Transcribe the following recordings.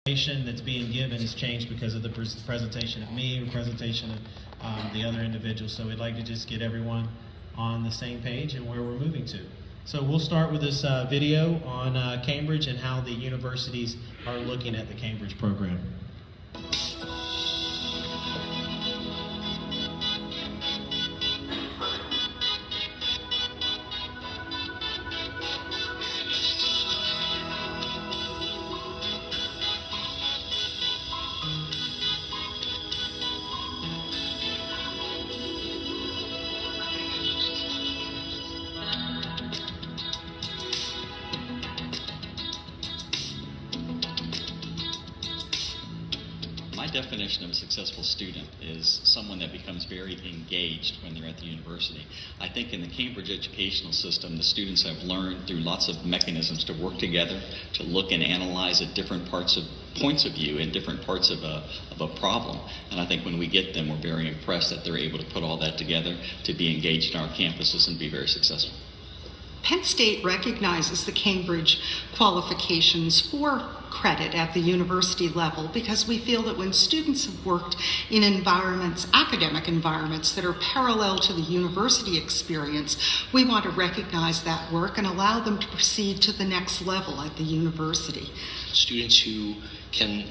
That's being given has changed because of the presentation of me, the presentation of the other individuals. So we'd like to just get everyone on the same page and where we're moving to. So we'll start with this video on Cambridge and how the universities are looking at the Cambridge program. My definition of a successful student is someone that becomes very engaged when they're at the university. I think in the Cambridge educational system, the students have learned through lots of mechanisms to work together, to look and analyze at different points of view and different parts of a problem. And I think when we get them, we're very impressed that they're able to put all that together to be engaged in our campuses and be very successful. Penn State recognizes the Cambridge qualifications for credit at the university level because we feel that when students have worked in environments, academic environments that are parallel to the university experience, we want to recognize that work and allow them to proceed to the next level at the university. Students who can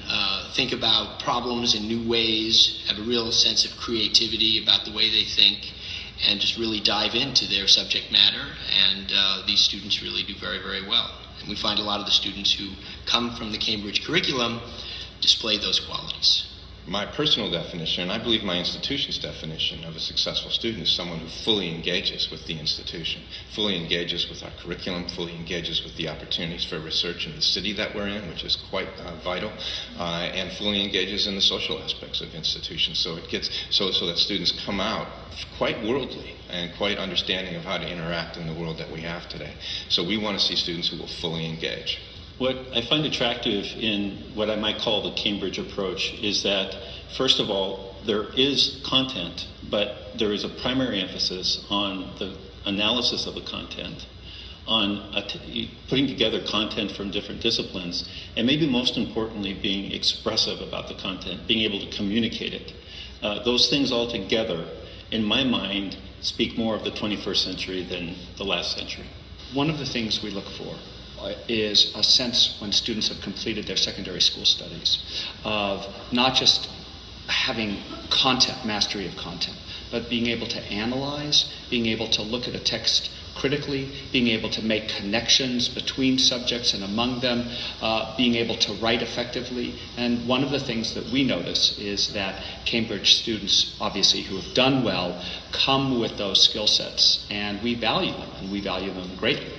think about problems in new ways, have a real sense of creativity about the way they think, and just really dive into their subject matter, and these students really do very, very well. And we find a lot of the students who come from the Cambridge curriculum display those qualities. My personal definition, and I believe my institution's definition of a successful student, is someone who fully engages with the institution, fully engages with our curriculum, fully engages with the opportunities for research in the city that we're in, which is quite vital, and fully engages in the social aspects of institutions. So it gets so that students come out quite worldly and quite understanding of how to interact in the world that we have today. So we want to see students who will fully engage. What I find attractive in what I might call the Cambridge approach is that, first of all, there is content, but there is a primary emphasis on the analysis of the content, on putting together content from different disciplines, and maybe most importantly, being expressive about the content, being able to communicate it. Those things all together, in my mind, speak more of the 21st century than the last century. One of the things we look for is a sense when students have completed their secondary school studies of not just having content, mastery of content, but being able to analyze, being able to look at a text critically, being able to make connections between subjects and among them, being able to write effectively. And one of the things that we notice is that Cambridge students, obviously, who have done well, come with those skill sets, and we value them, and we value them greatly.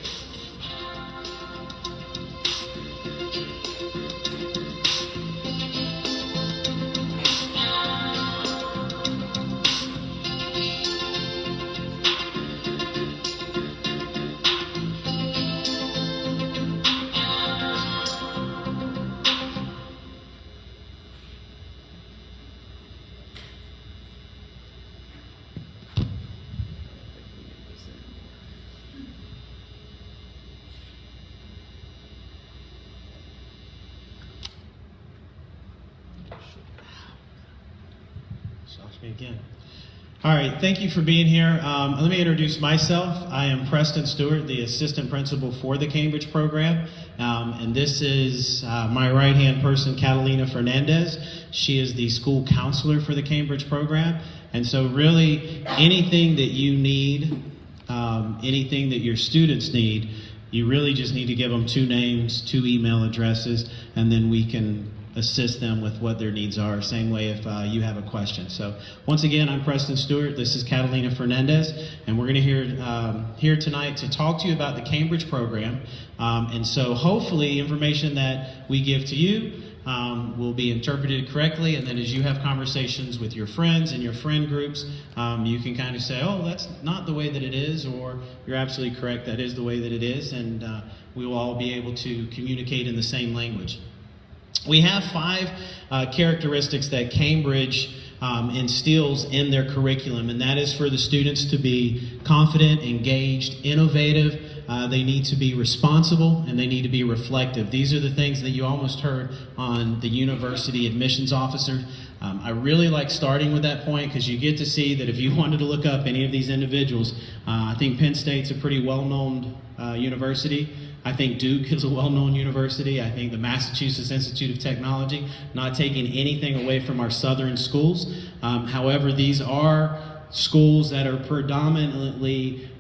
Shocks me again. All right, thank you for being here. Let me introduce myself. I am Preston Stewart, the assistant principal for the Cambridge program. And this is my right-hand person, Catalina Fernandez. She is the school counselor for the Cambridge program. And so really, anything that you need, anything that your students need, you really just need to give them 2 names, 2 email addresses, and then we can assist them with what their needs are. Same way if you have a question. So once again, I'm Preston Stewart. This is Catalina Fernandez, and we're going to here tonight to talk to you about the Cambridge program. And so hopefully information that we give to you will be interpreted correctly, and then as you have conversations with your friends and your friend groups, you can kind of say, oh, that's not the way that it is, or you're absolutely correct, that is the way that it is, and we will all be able to communicate in the same language. We have 5 characteristics that Cambridge instills in their curriculum, and that is for the students to be confident, engaged, innovative. They need to be responsible, and they need to be reflective. These are the things that you almost heard on the university admissions officer. I really like starting with that point because you get to see that if you wanted to look up any of these individuals, I think Penn State's a pretty well-known university. I think Duke is a well-known university. I think the Massachusetts Institute of Technology, not taking anything away from our southern schools. However, these are schools that are predominantly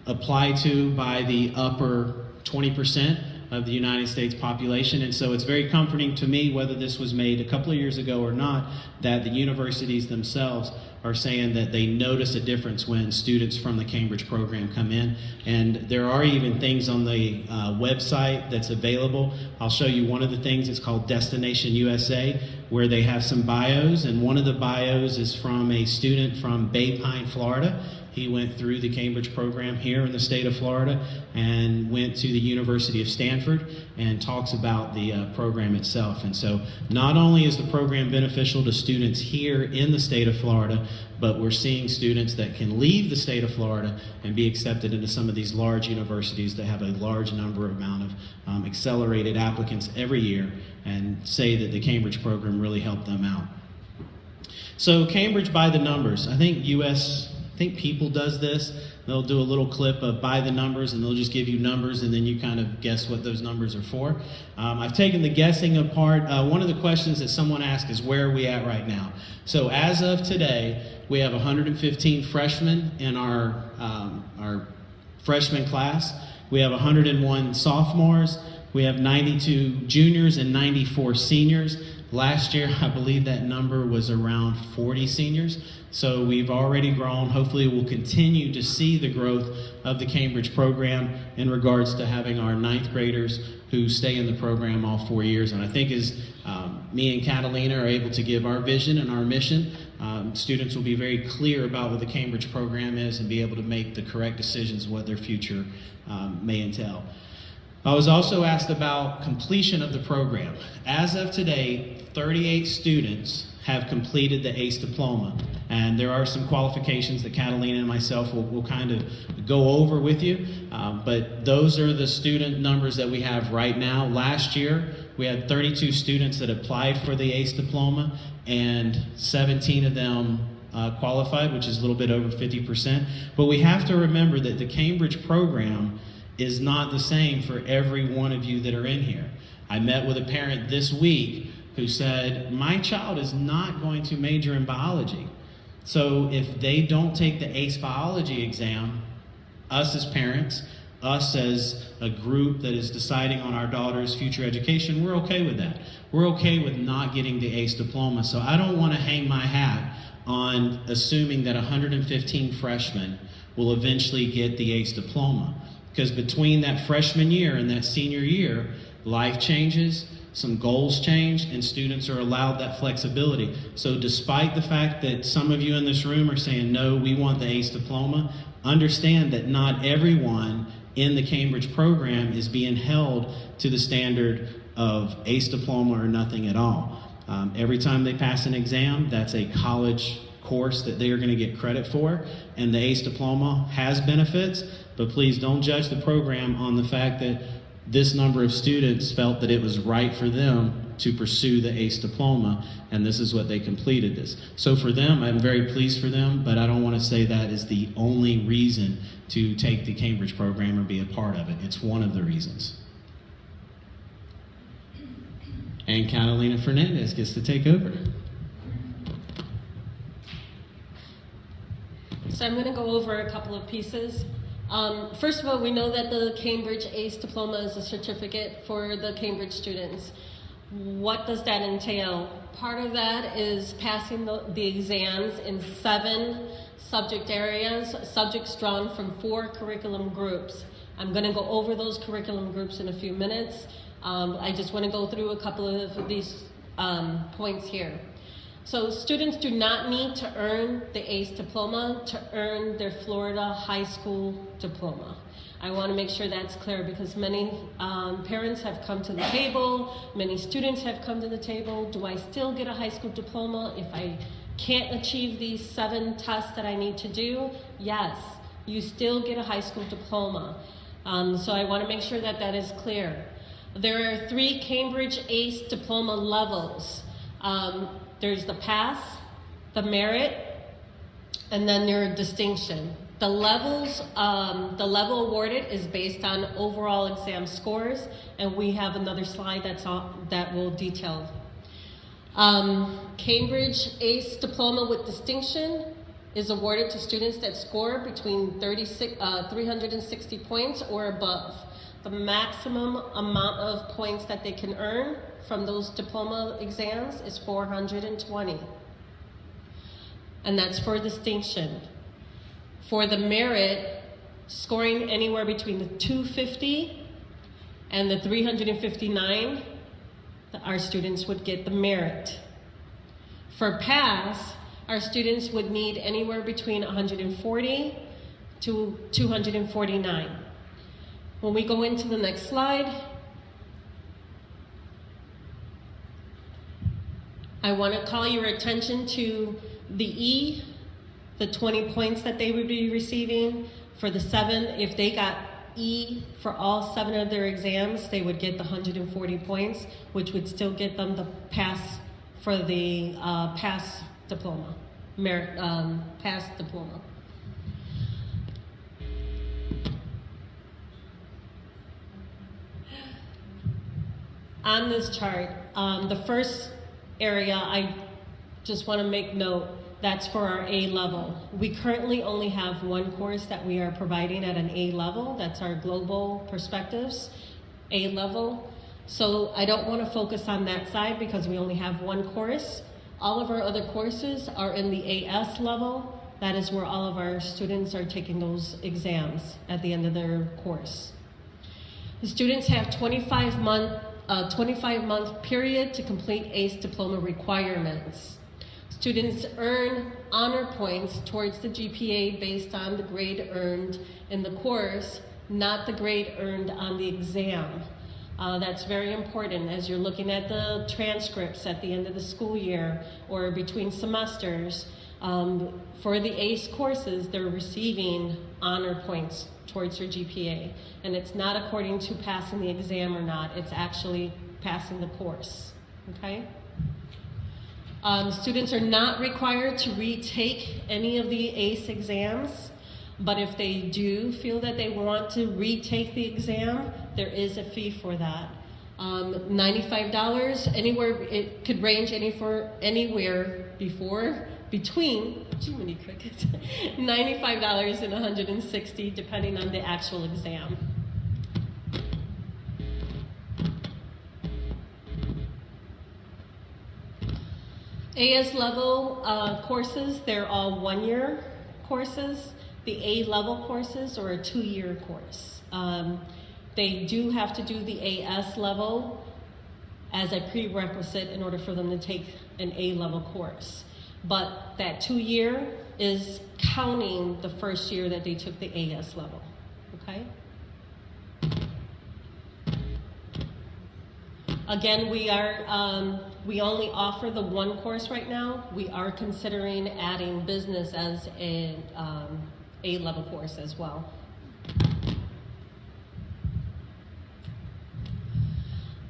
applied to by the upper 20% of the United States population, and so it's very comforting to me, whether this was made a couple of years ago or not, that the universities themselves are saying that they notice a difference when students from the Cambridge program come in. And there are even things on the website that's available. I'll show you one of the things. It's called Destination USA, where they have some bios, and one of the bios is from a student from Bay Pine, Florida. He went through the Cambridge program here in the state of Florida and went to the University of Stanford and talks about the program itself. And so not only is the program beneficial to students here in the state of Florida, but we're seeing students that can leave the state of Florida and be accepted into some of these large universities that have a large amount of accelerated applicants every year, and say that the Cambridge program really helped them out. So Cambridge by the numbers. I think People does this. They'll do a little clip of by the numbers, and they'll just give you numbers, and then you kind of guess what those numbers are for. I've taken the guessing apart. One of the questions that someone asked is, where are we at right now? So as of today, we have 115 freshmen in our freshman class. We have 101 sophomores. We have 92 juniors and 94 seniors. Last year, I believe that number was around 40 seniors. So we've already grown. Hopefully we'll continue to see the growth of the Cambridge program in regards to having our 9th graders who stay in the program all 4 years. And I think as me and Catalina are able to give our vision and our mission, students will be very clear about what the Cambridge program is and be able to make the correct decisions of what their future may entail. I was also asked about completion of the program. As of today, 38 students have completed the ACE diploma, and there are some qualifications that Catalina and myself will kind of go over with you, but those are the student numbers that we have right now. Last year, we had 32 students that applied for the ACE diploma, and 17 of them qualified, which is a little bit over 50%. But we have to remember that the Cambridge program is not the same for every one of you that are in here. I met with a parent this week who said, my child is not going to major in biology. So if they don't take the ACE biology exam, us as parents, us as a group that is deciding on our daughter's future education, we're okay with that. We're okay with not getting the ACE diploma. So I don't want to hang my hat on assuming that 115 freshmen will eventually get the ACE diploma. Because between that freshman year and that senior year, life changes, some goals change, and students are allowed that flexibility. So despite the fact that some of you in this room are saying, no, we want the ACE diploma, understand that not everyone in the Cambridge program is being held to the standard of ACE diploma or nothing at all. Every time they pass an exam, that's a college course that they are going to get credit for, and the ACE diploma has benefits, but please don't judge the program on the fact that this number of students felt that it was right for them to pursue the ACE diploma, and this is what they completed this. So for them, I'm very pleased for them, but I don't want to say that is the only reason to take the Cambridge program or be a part of it. It's one of the reasons. And Catalina Fernandez gets to take over. So I'm going to go over a couple of pieces. First of all, we know that the Cambridge ACE diploma is a certificate for the Cambridge students. What does that entail? Part of that is passing the exams in 7 subject areas, subjects drawn from 4 curriculum groups. I'm going to go over those curriculum groups in a few minutes. I just want to go through a couple of these points here. So students do not need to earn the ACE diploma to earn their Florida high school diploma. I want to make sure that's clear because many parents have come to the table, many students have come to the table. Do I still get a high school diploma if I can't achieve these 7 tests that I need to do, yes, you still get a high school diploma. So I want to make sure that that is clear. There are 3 Cambridge ACE diploma levels. There's the pass, the merit, and then your distinction. The levels, the level awarded is based on overall exam scores, and we have another slide that will detail. Cambridge ACE diploma with distinction is awarded to students that score between 360 points or above. The maximum amount of points that they can earn from those diploma exams is 420. And that's for distinction. For the merit, scoring anywhere between the 250 and the 359, our students would get the merit. For pass, our students would need anywhere between 140 to 249. When we go into the next slide, I want to call your attention to the E, the 20 points that they would be receiving. For the 7, if they got E for all 7 of their exams, they would get the 140 points, which would still get them the pass for the pass diploma, merit pass diploma. On this chart, the first area I just want to make note, that's for our A level. We currently only have 1 course that we are providing at an A level. That's our Global Perspectives A level. So I don't want to focus on that side because we only have 1 course. All of our other courses are in the AS level. That is where all of our students are taking those exams at the end of their course. The students have 25-month period to complete ACE diploma requirements. Students earn honor points towards the GPA based on the grade earned in the course, not the grade earned on the exam. That's very important as you're looking at the transcripts at the end of the school year or between semesters. For the ACE courses, they're receiving honor points towards their GPA. And it's not according to passing the exam or not, it's actually passing the course, okay? Students are not required to retake any of the ACE exams, but if they do feel that they want to retake the exam, there is a fee for that. $95, anywhere, it could range between, too many crickets, $95 and $160, depending on the actual exam. AS level courses, they're all 1-year courses. The A level courses are a 2-year course. They do have to do the AS level as a prerequisite in order for them to take an A level course. But that 2-year is counting the first year that they took the AS level, okay? Again, we only offer the 1 course right now. We are considering adding business as an A-level course as well.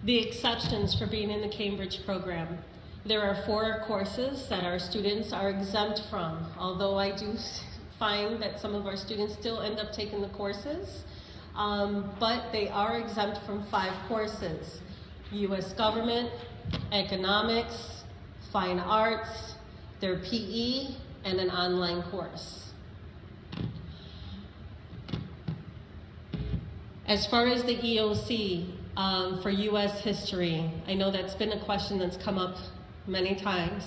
The exceptions for being in the Cambridge program. There are 4 courses that our students are exempt from, although I do find that some of our students still end up taking the courses, but they are exempt from 5 courses. U.S. Government, Economics, Fine Arts, their PE, and an online course. As far as the EOC, for U.S. history, I know that's been a question that's come up many times.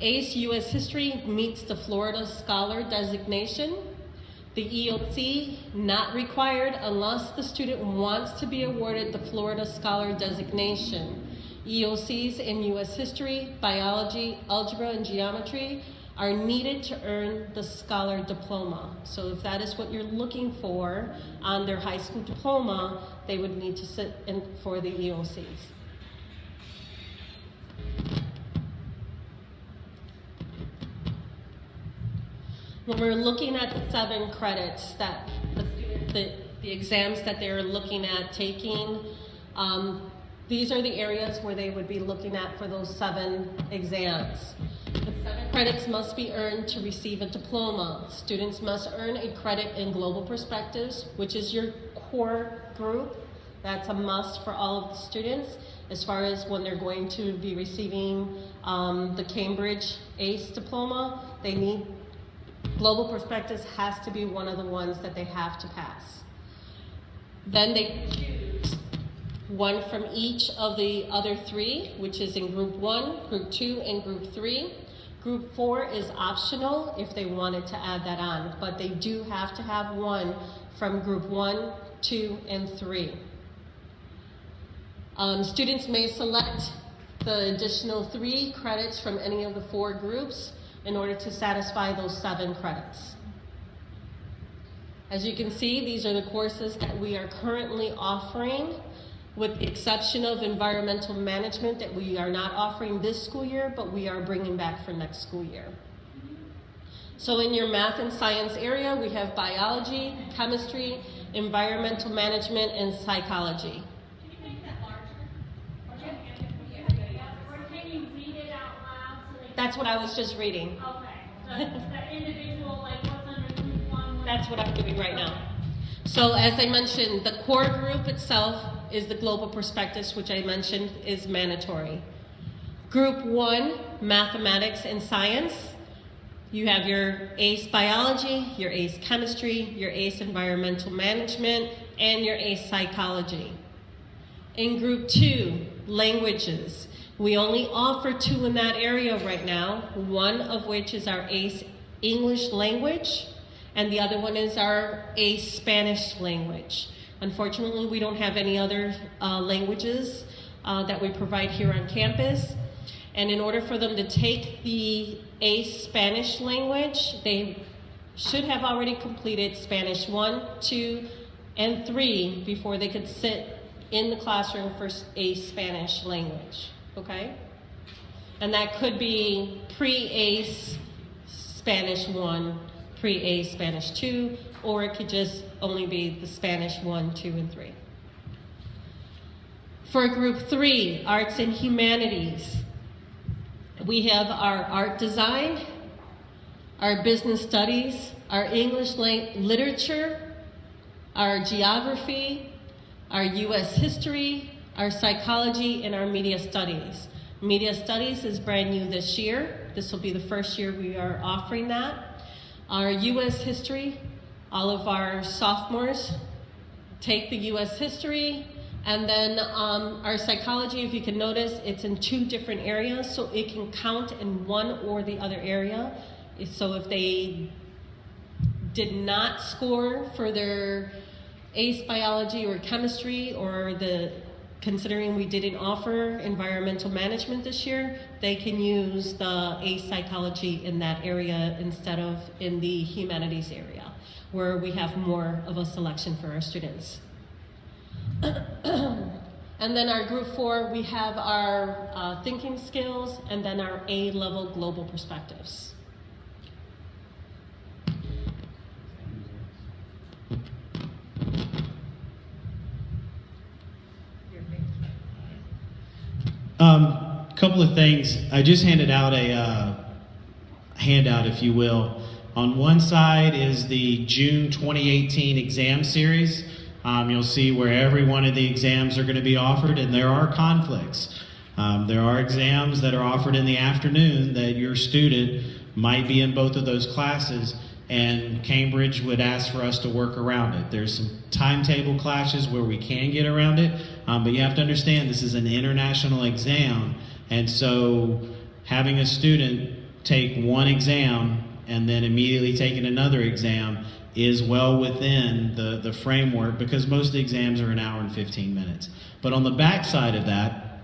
ACE U.S. history meets the Florida Scholar designation. The EOC, not required unless the student wants to be awarded the Florida Scholar designation. EOCs in U.S. history, biology, algebra, and geometry are needed to earn the Scholar diploma. So if that is what you're looking for on their high school diploma, they would need to sit in for the EOCs. when we're looking at the 7 credits that the exams that they're looking at taking, these are the areas where they would be looking at for those 7 exams. The 7 credits must be earned to receive a diploma. Students must earn a credit in Global Perspectives, which is your core group. That's a must for all of the students as far as when they're going to be receiving the Cambridge ACE diploma. They need Global Perspectives has to be one of the ones that they have to pass. Then they choose one from each of the other 3, which is in Group 1, Group 2, and Group 3. Group 4 is optional if they wanted to add that on, but they do have to have one from Group 1, 2, and 3. Students may select the additional 3 credits from any of the 4 groups in order to satisfy those 7 credits. As you can see, these are the courses that we are currently offering, with the exception of environmental management that we are not offering this school year, but we are bringing back for next school year. So in your math and science area, we have biology, chemistry, environmental management, and psychology. Can you make that larger? Or can you read it out loud? So That's what I was just reading. Okay. The individual, like what's under group 1? That's what I'm doing right now. So as I mentioned, the core group itself is the Global Perspectives, which I mentioned is mandatory. Group 1, mathematics and science. You have your ACE biology, your ACE chemistry, your ACE environmental management, and your ACE psychology. In Group 2, languages. We only offer 2 in that area right now, one of which is our ACE English language, and the other one is our ACE Spanish language. Unfortunately, we don't have any other languages that we provide here on campus. And in order for them to take the ACE Spanish language, they should have already completed Spanish 1, 2, and 3 before they could sit in the classroom for ACE Spanish language, okay? And that could be pre-ACE Spanish 1, pre-ACE Spanish 2, or it could just only be the Spanish 1, 2, and 3. For Group 3, Arts and Humanities, we have our art design, our business studies, our English literature, our geography, our U.S. history, our psychology, and our media studies. Media studies is brand new this year. This will be the first year we are offering that. Our U.S. history, all of our sophomores take the U.S. history, and then our psychology, if you can notice, it's in 2 different areas, so it can count in one or the other area. So if they did not score for their ACE biology or chemistry, or considering we didn't offer environmental management this year, they can use the ACE psychology in that area instead of in the humanities area, where we have more of a selection for our students. And then our Group 4, we have our thinking skills, and then our A-level global perspectives. Couple of things. I just handed out a handout, if you will. On one side is the June 2018 exam series. You'll see where every one of the exams are going to be offered, and there are conflicts. There are exams that are offered in the afternoon that your student might be in both of those classes, and Cambridge would ask for us to work around it. There's some timetable clashes where we can get around it, but you have to understand this is an international exam, and so having a student take one exam and then immediately taking another exam is well within the framework, because most of the exams are an hour and 15 minutes. But on the back side of that,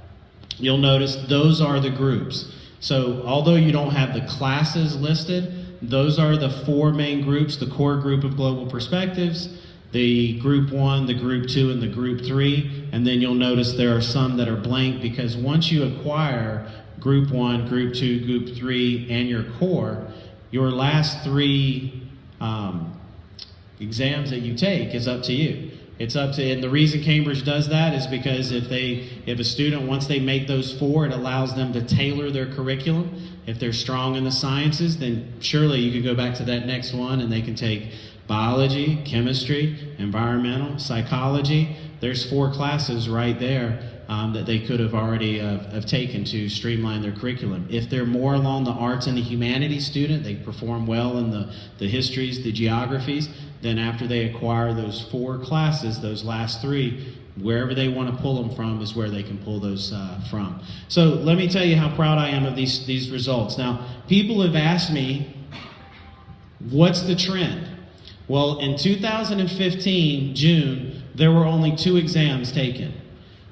you'll notice those are the groups. So although you don't have the classes listed, those are the 4 main groups: the core group of global perspectives, the Group 1, the Group 2, and the Group 3. And then you'll notice there are some that are blank, because once you acquire Group 1, Group 2, Group 3, and your core, your last 3 exams that you take is up to you. It's up to, and the reason Cambridge does that is because if a student, once they make those 4, it allows them to tailor their curriculum. If they're strong in the sciences, then surely you can go back to that next one and they can take biology, chemistry, environmental, psychology. There's 4 classes right there that they could have already have taken to streamline their curriculum. If they're more along the arts and the humanities student, they perform well in the histories, the geographies, then after they acquire those 4 classes, those last 3, wherever they want to pull them from is where they can pull those from. So let me tell you how proud I am of these results. Now, people have asked me, what's the trend? Well, in 2015, June, there were only 2 exams taken.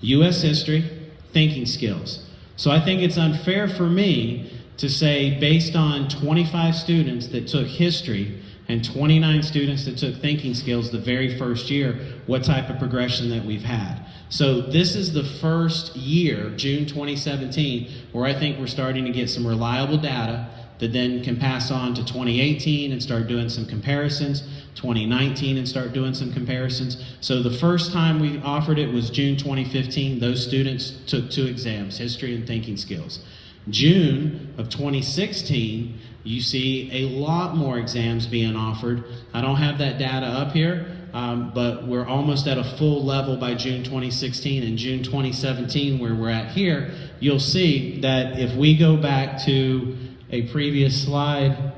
U.S. history, thinking skills. So I think it's unfair for me to say, based on 25 students that took history and 29 students that took thinking skills the very first year, what type of progression that we've had. So this is the first year, June 2017, where I think we're starting to get some reliable data that then can pass on to 2018 and start doing some comparisons, 2019 and start doing some comparisons. So the first time we offered it was June 2015. Those students took 2 exams, history and thinking skills. June of 2016, you see a lot more exams being offered. I don't have that data up here, but we're almost at a full level by June 2016. And June 2017, where we're at here, you'll see that if we go back to a previous slide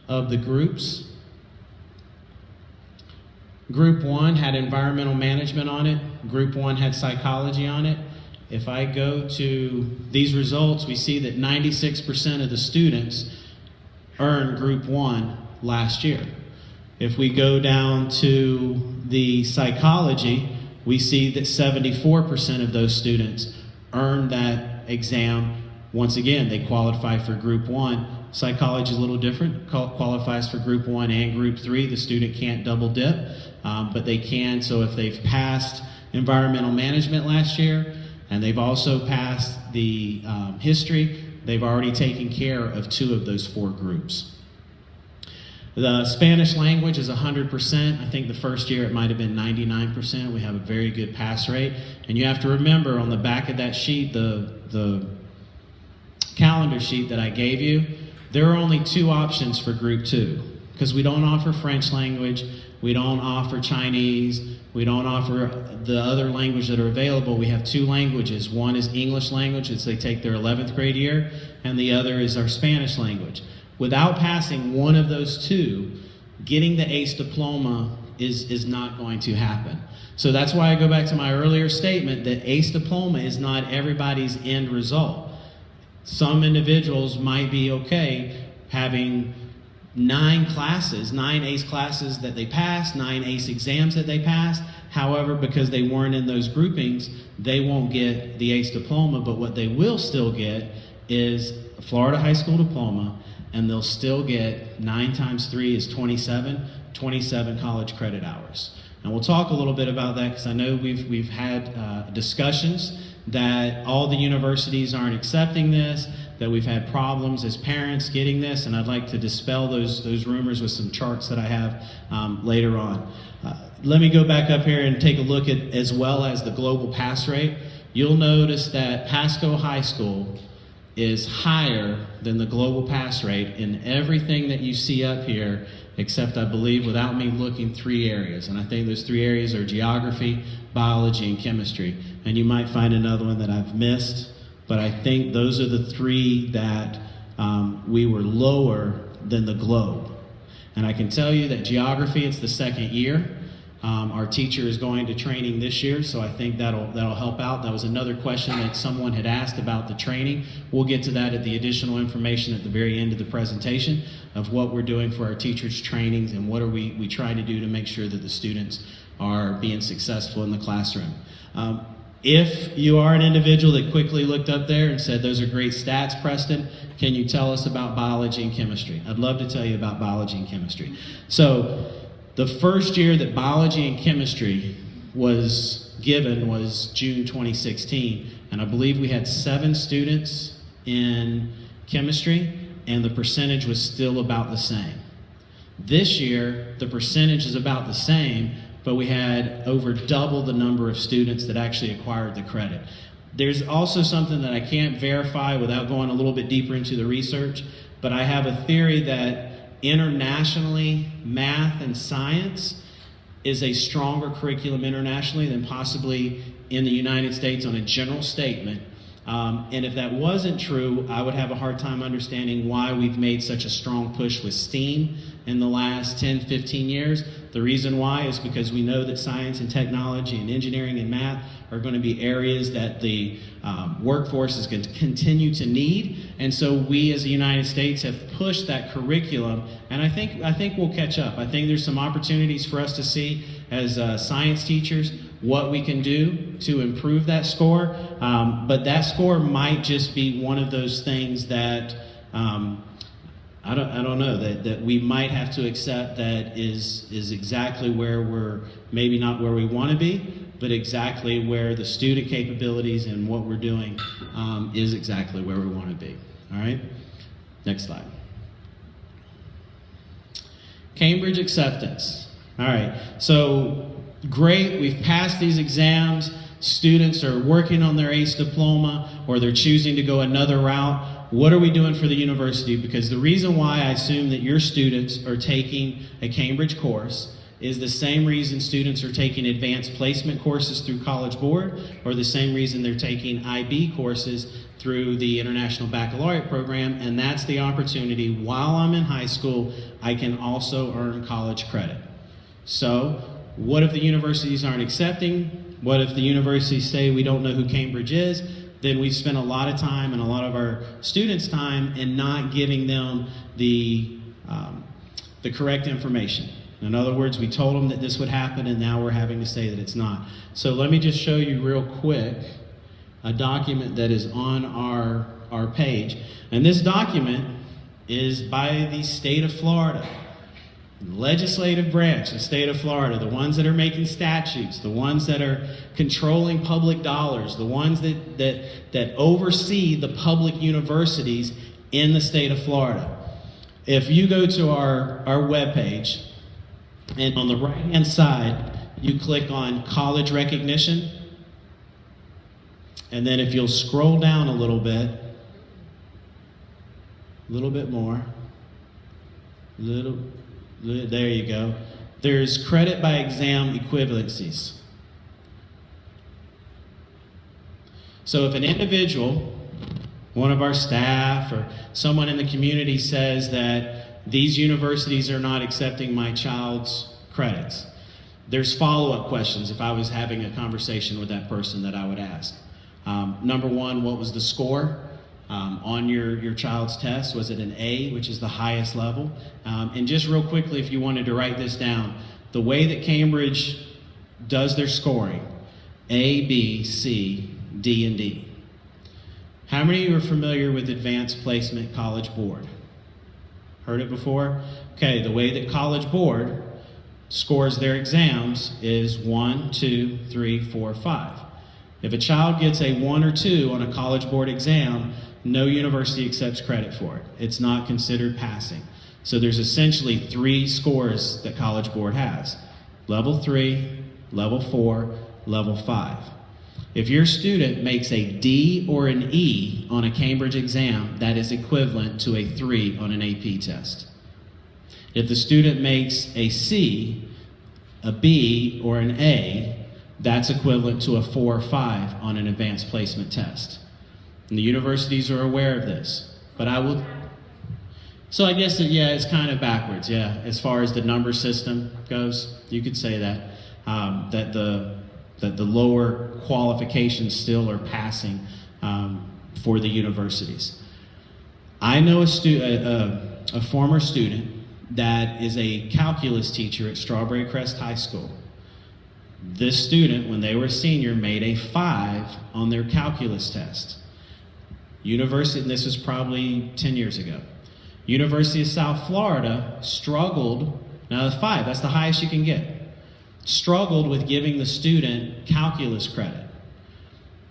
of the groups, Group 1 had environmental management on it. Group 1 had psychology on it. If I go to these results, we see that 96% of the students earned Group 1 last year. If we go down to the psychology, we see that 74% of those students earned that exam. Once again, they qualify for Group 1. Psychology is a little different, qualifies for Group 1 and Group 3. The student can't double dip, but they can. So if they've passed environmental management last year, and they've also passed the history, they've already taken care of 2 of those 4 groups. The Spanish language is 100%. I think the first year it might have been 99%. We have a very good pass rate. And you have to remember on the back of that sheet, the calendar sheet that I gave you, there are only 2 options for Group 2 because we don't offer French language, we don't offer Chinese, we don't offer the other language that are available. We have 2 languages. One is English language, as they take their 11th grade year, and the other is our Spanish language. Without passing one of those 2, getting the ACE diploma is not going to happen. So that's why I go back to my earlier statement that ACE diploma is not everybody's end result. Some individuals might be okay having 9 classes, 9 ACE classes that they passed, 9 ACE exams that they passed. However, because they weren't in those groupings, they won't get the ACE diploma, but what they will still get is a Florida high school diploma, and they'll still get 9 times 3 is 27 college credit hours. And we'll talk a little bit about that because I know we've had discussions that all the universities aren't accepting this, that we've had problems as parents getting this, and I'd like to dispel those rumors with some charts that I have later on. Let me go back up here and take a look at as well as the global pass rate. You'll notice that Pasco High School is higher than the global pass rate in everything that you see up here, except I believe without me looking 3 areas. And I think those 3 areas are geography, biology, and chemistry. And you might find another one that I've missed, but I think those are the 3 that we were lower than the globe. And I can tell you that geography, it's the 2nd year. Our teacher is going to training this year, so I think that'll help out. That was another question that someone had asked about the training. We'll get to that at the additional information at the very end of the presentation of what we're doing for our teachers' trainings and what are we trying to do to make sure that the students are being successful in the classroom. If you are an individual that quickly looked up there and said, those are great stats, Preston, can you tell us about biology and chemistry? I'd love to tell you about biology and chemistry. So the first year that biology and chemistry was given was June 2016, and I believe we had 7 students in chemistry and the percentage was still about the same. This year, the percentage is about the same, but we had over double the number of students that actually acquired the credit. There's also something that I can't verify without going a little bit deeper into the research, but I have a theory that internationally, math and science is a stronger curriculum internationally than possibly in the United States on a general statement. And if that wasn't true, I would have a hard time understanding why we've made such a strong push with STEAM in the last 10, 15 years. The reason why is because we know that science and technology and engineering and math are going to be areas that the workforce is going to continue to need. And so we as the United States have pushed that curriculum, and I think we'll catch up. I think there's some opportunities for us to see as science teachers what we can do to improve that score, but that score might just be one of those things that I don't know, that we might have to accept that is exactly where we're, maybe not where we want to be, but exactly where the student capabilities and what we're doing is exactly where we want to be. All right, next slide. Cambridge acceptance. All right, so great, we've passed these exams. Students are working on their ACE diploma, or they're choosing to go another route. What are we doing for the university? Because the reason why I assume that your students are taking a Cambridge course is the same reason students are taking advanced placement courses through College Board, or the same reason they're taking IB courses through the International Baccalaureate program, and that's the opportunity while I'm in high school, I can also earn college credit. So, what if the universities aren't accepting? What if the universities say we don't know who Cambridge is? Then we've spent a lot of time and a lot of our students' time in not giving them the correct information. In other words, we told them that this would happen, and now we're having to say that it's not. So let me just show you real quick a document that is on our page. And this document is by the state of Florida. Legislative branch, the state of Florida, the ones that are making statutes, the ones that are controlling public dollars, the ones that oversee the public universities in the state of Florida. If you go to our webpage, and on the right-hand side, you click on college recognition, and then if you'll scroll down a little bit more, there you go. There's credit by exam equivalencies. So if an individual, one of our staff or someone in the community says that these universities are not accepting my child's credits, there's follow-up questions if I was having a conversation with that person that I would ask. Number one, what was the score on your child's test? Was it an A, which is the highest level? And just real quickly, if you wanted to write this down, the way that Cambridge does their scoring, A, B, C, D, and D. How many of you are familiar with Advanced Placement College Board? Heard it before? Okay, the way that College Board scores their exams is 1, 2, 3, 4, 5. If a child gets a 1 or 2 on a College Board exam, no university accepts credit for it. It's not considered passing. So there's essentially 3 scores that College Board has. Level 3, Level 4, Level 5. If your student makes a D or an E on a Cambridge exam, that is equivalent to a 3 on an AP test. If the student makes a C, a B, or an A, that's equivalent to a 4 or 5 on an advanced placement test. And the universities are aware of this. But I will... So I guess that, yeah, it's kind of backwards, yeah, as far as the number system goes. You could say that, that the lower qualifications still are passing for the universities. I know a former student that is a calculus teacher at Strawberry Crest High School. This student, when they were a senior, made a 5 on their calculus test. University, and this was probably 10 years ago. University of South Florida struggled, now the 5, that's the highest you can get, struggled with giving the student calculus credit.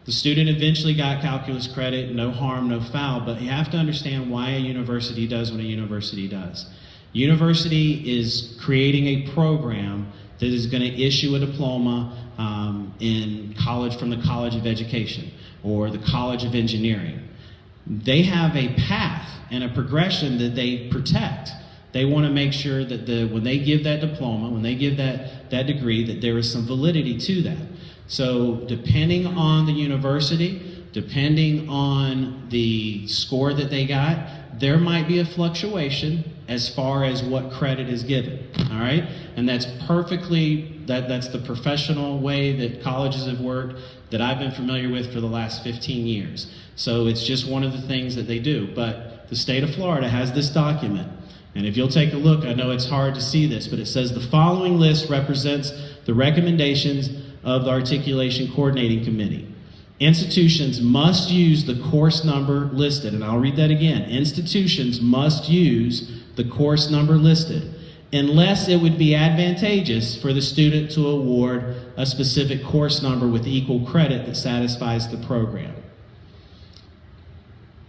The student eventually got calculus credit, no harm, no foul, but you have to understand why a university does what a university does. University is creating a program that is going to issue a diploma in college from the College of Education or the College of Engineering. They have a path and a progression that they protect. They want to make sure that when they give that diploma, when they give that degree, that there is some validity to that. So depending on the university, depending on the score that they got, there might be a fluctuation as far as what credit is given, all right? And that's that's the professional way that colleges have worked that I've been familiar with for the last 15 years. So it's just one of the things that they do. But the state of Florida has this document. And if you'll take a look, I know it's hard to see this, but it says the following list represents the recommendations of the Articulation Coordinating Committee. Institutions must use the course number listed, and I'll read that again. Institutions must use the course number listed unless it would be advantageous for the student to award a specific course number with equal credit that satisfies the program.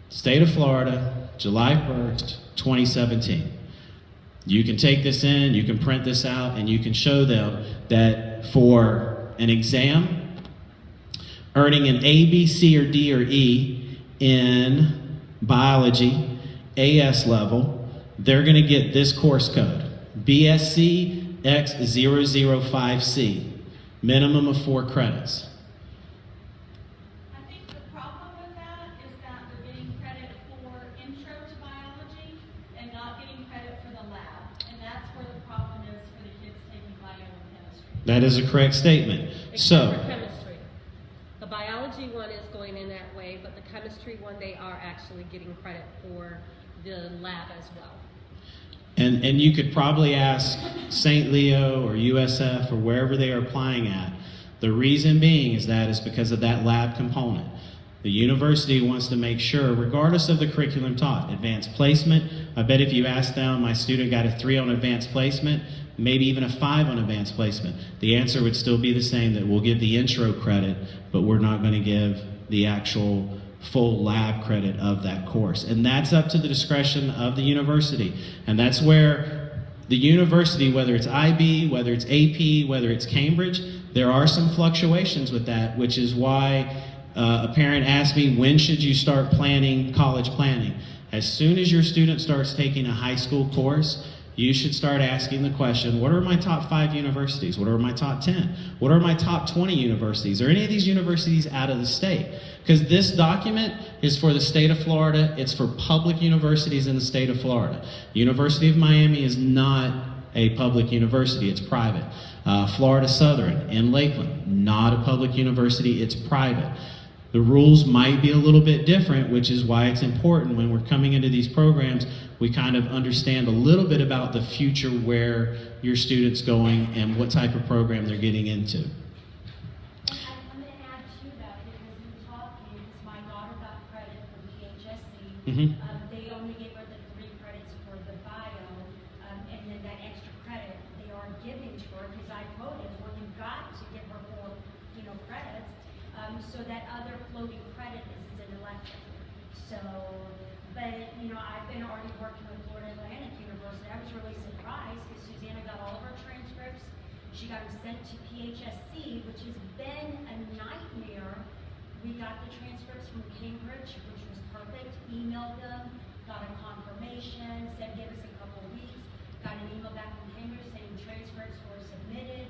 State of Florida, July 1st, 2017. You can take this in, you can print this out, and you can show them that for an exam, earning an A, B, C, or D, or E in biology, AS level, they're going to get this course code, BSC X005C, minimum of 4 credits. I think the problem with that is that they're getting credit for intro to biology and not getting credit for the lab. And that's where the problem is for the kids taking biochemistry. That is a correct statement. Except for chemistry. The biology one is going in that way, but the chemistry one, they are actually getting credit for the lab as well. And you could probably ask St. Leo or USF or wherever they are applying at. The reason being is because of that lab component. The university wants to make sure, regardless of the curriculum taught, advanced placement, I bet if you ask them, my student got a 3 on advanced placement, maybe even a 5 on advanced placement, the answer would still be the same, that we'll give the intro credit, but we're not going to give the actual full lab credit of that course. And that's up to the discretion of the university. And that's where the university, whether it's IB, whether it's AP, whether it's Cambridge, there are some fluctuations with that, which is why a parent asked me, when should you start planning college planning? As soon as your student starts taking a high school course, you should start asking the question, what are my top 5 universities? What are my top 10? What are my top 20 universities? Are any of these universities out of the state? Because this document is for the state of Florida. It's for public universities in the state of Florida. University of Miami is not a public university, it's private. Florida Southern in Lakeland, not a public university, it's private. The rules might be a little bit different, which is why it's important when we're coming into these programs, we kind of understand a little bit about the future, where your student's going and what type of program they're getting into. I'm going to add to that, because you talking, because my daughter got credit from PHS. They only gave her the 3 credits for the bio, and then that extra credit they are giving to her, because I quoted, well, you've got to give her 4, credits, so that other floating credit is an elective. So, but, I've been already working with Florida Atlantic University. I was really surprised because Susanna got all of her transcripts. She got them sent to PHSC, which has been a nightmare. We got the transcripts from Cambridge, which was perfect, emailed them, got a confirmation, said give us a couple of weeks, got an email back from Cambridge saying transcripts were submitted,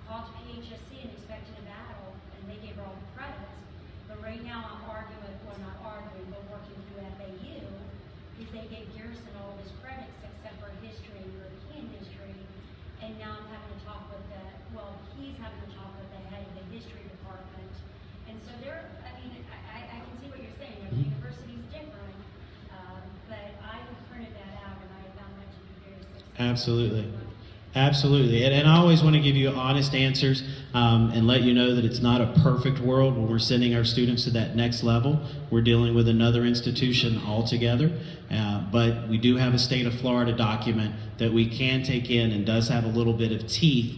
called PHSC and expected a battle, and they gave her all the credits. But right now I'm arguing, well, not arguing, but working through FAU, because they gave Garrison all of his credits except for history and European history. And now I'm having to talk with he's having to talk with the head of the history department. And so I can see what you're saying. Every university is different, but I printed that out and I found that to be very successful. Absolutely. Absolutely, and I always want to give you honest answers and let you know that it's not a perfect world when we're sending our students to that next level. We're dealing with another institution altogether, but we do have a state of Florida document that we can take in and does have a little bit of teeth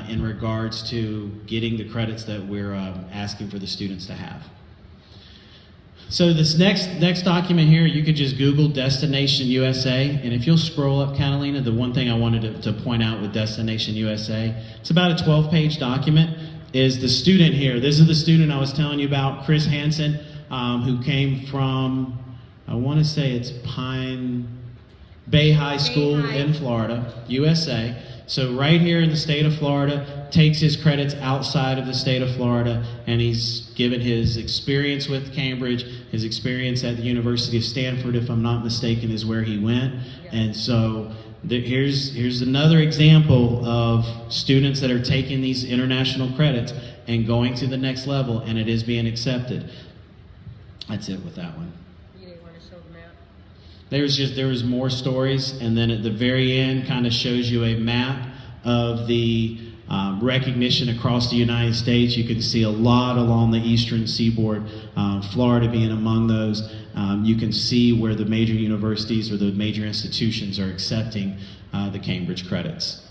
in regards to getting the credits that we're asking for the students to have. So this next document here, you could just Google Destination USA, and if you'll scroll up, Catalina, the one thing I wanted to point out with Destination USA, it's about a 12-page document, is the student here. This is the student I was telling you about, Chris Hansen, who came from, I want to say it's Pine Bay High School in Florida, USA. So right here in the state of Florida, takes his credits outside of the state of Florida, and he's given his experience with Cambridge, his experience at the University of Stanford, if I'm not mistaken, is where he went. And so here's another example of students that are taking these international credits and going to the next level, and it is being accepted. That's it with that one. You didn't want to show the map? There was more stories, and then at the very end kind of shows you a map of the recognition across the United States. You can see a lot along the eastern seaboard, Florida being among those. You can see where the major universities or the major institutions are accepting the Cambridge credits.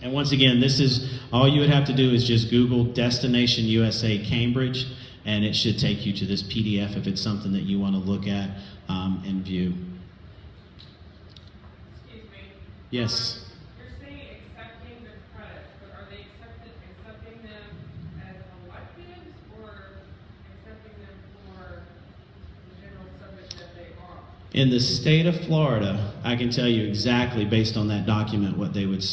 And once again, this is all you would have to do is just Google Destination USA Cambridge, and it should take you to this PDF if it's something that you want to look at and view. Excuse me. Yes. You're saying accepting the credits, but are they accepting them as electives or accepting them for the general subject that they are? In the state of Florida, I can tell you exactly based on that document what they would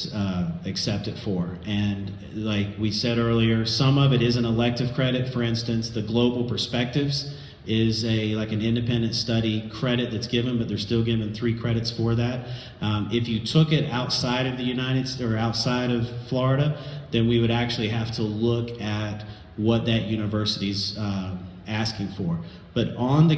accept it for. And like we said earlier, some of it is an elective credit. For instance, the Global Perspectives is like an independent study credit that's given, but they're still given 3 credits for that. If you took it outside of the United States or outside of Florida, then we would actually have to look at what that university's asking for. But on the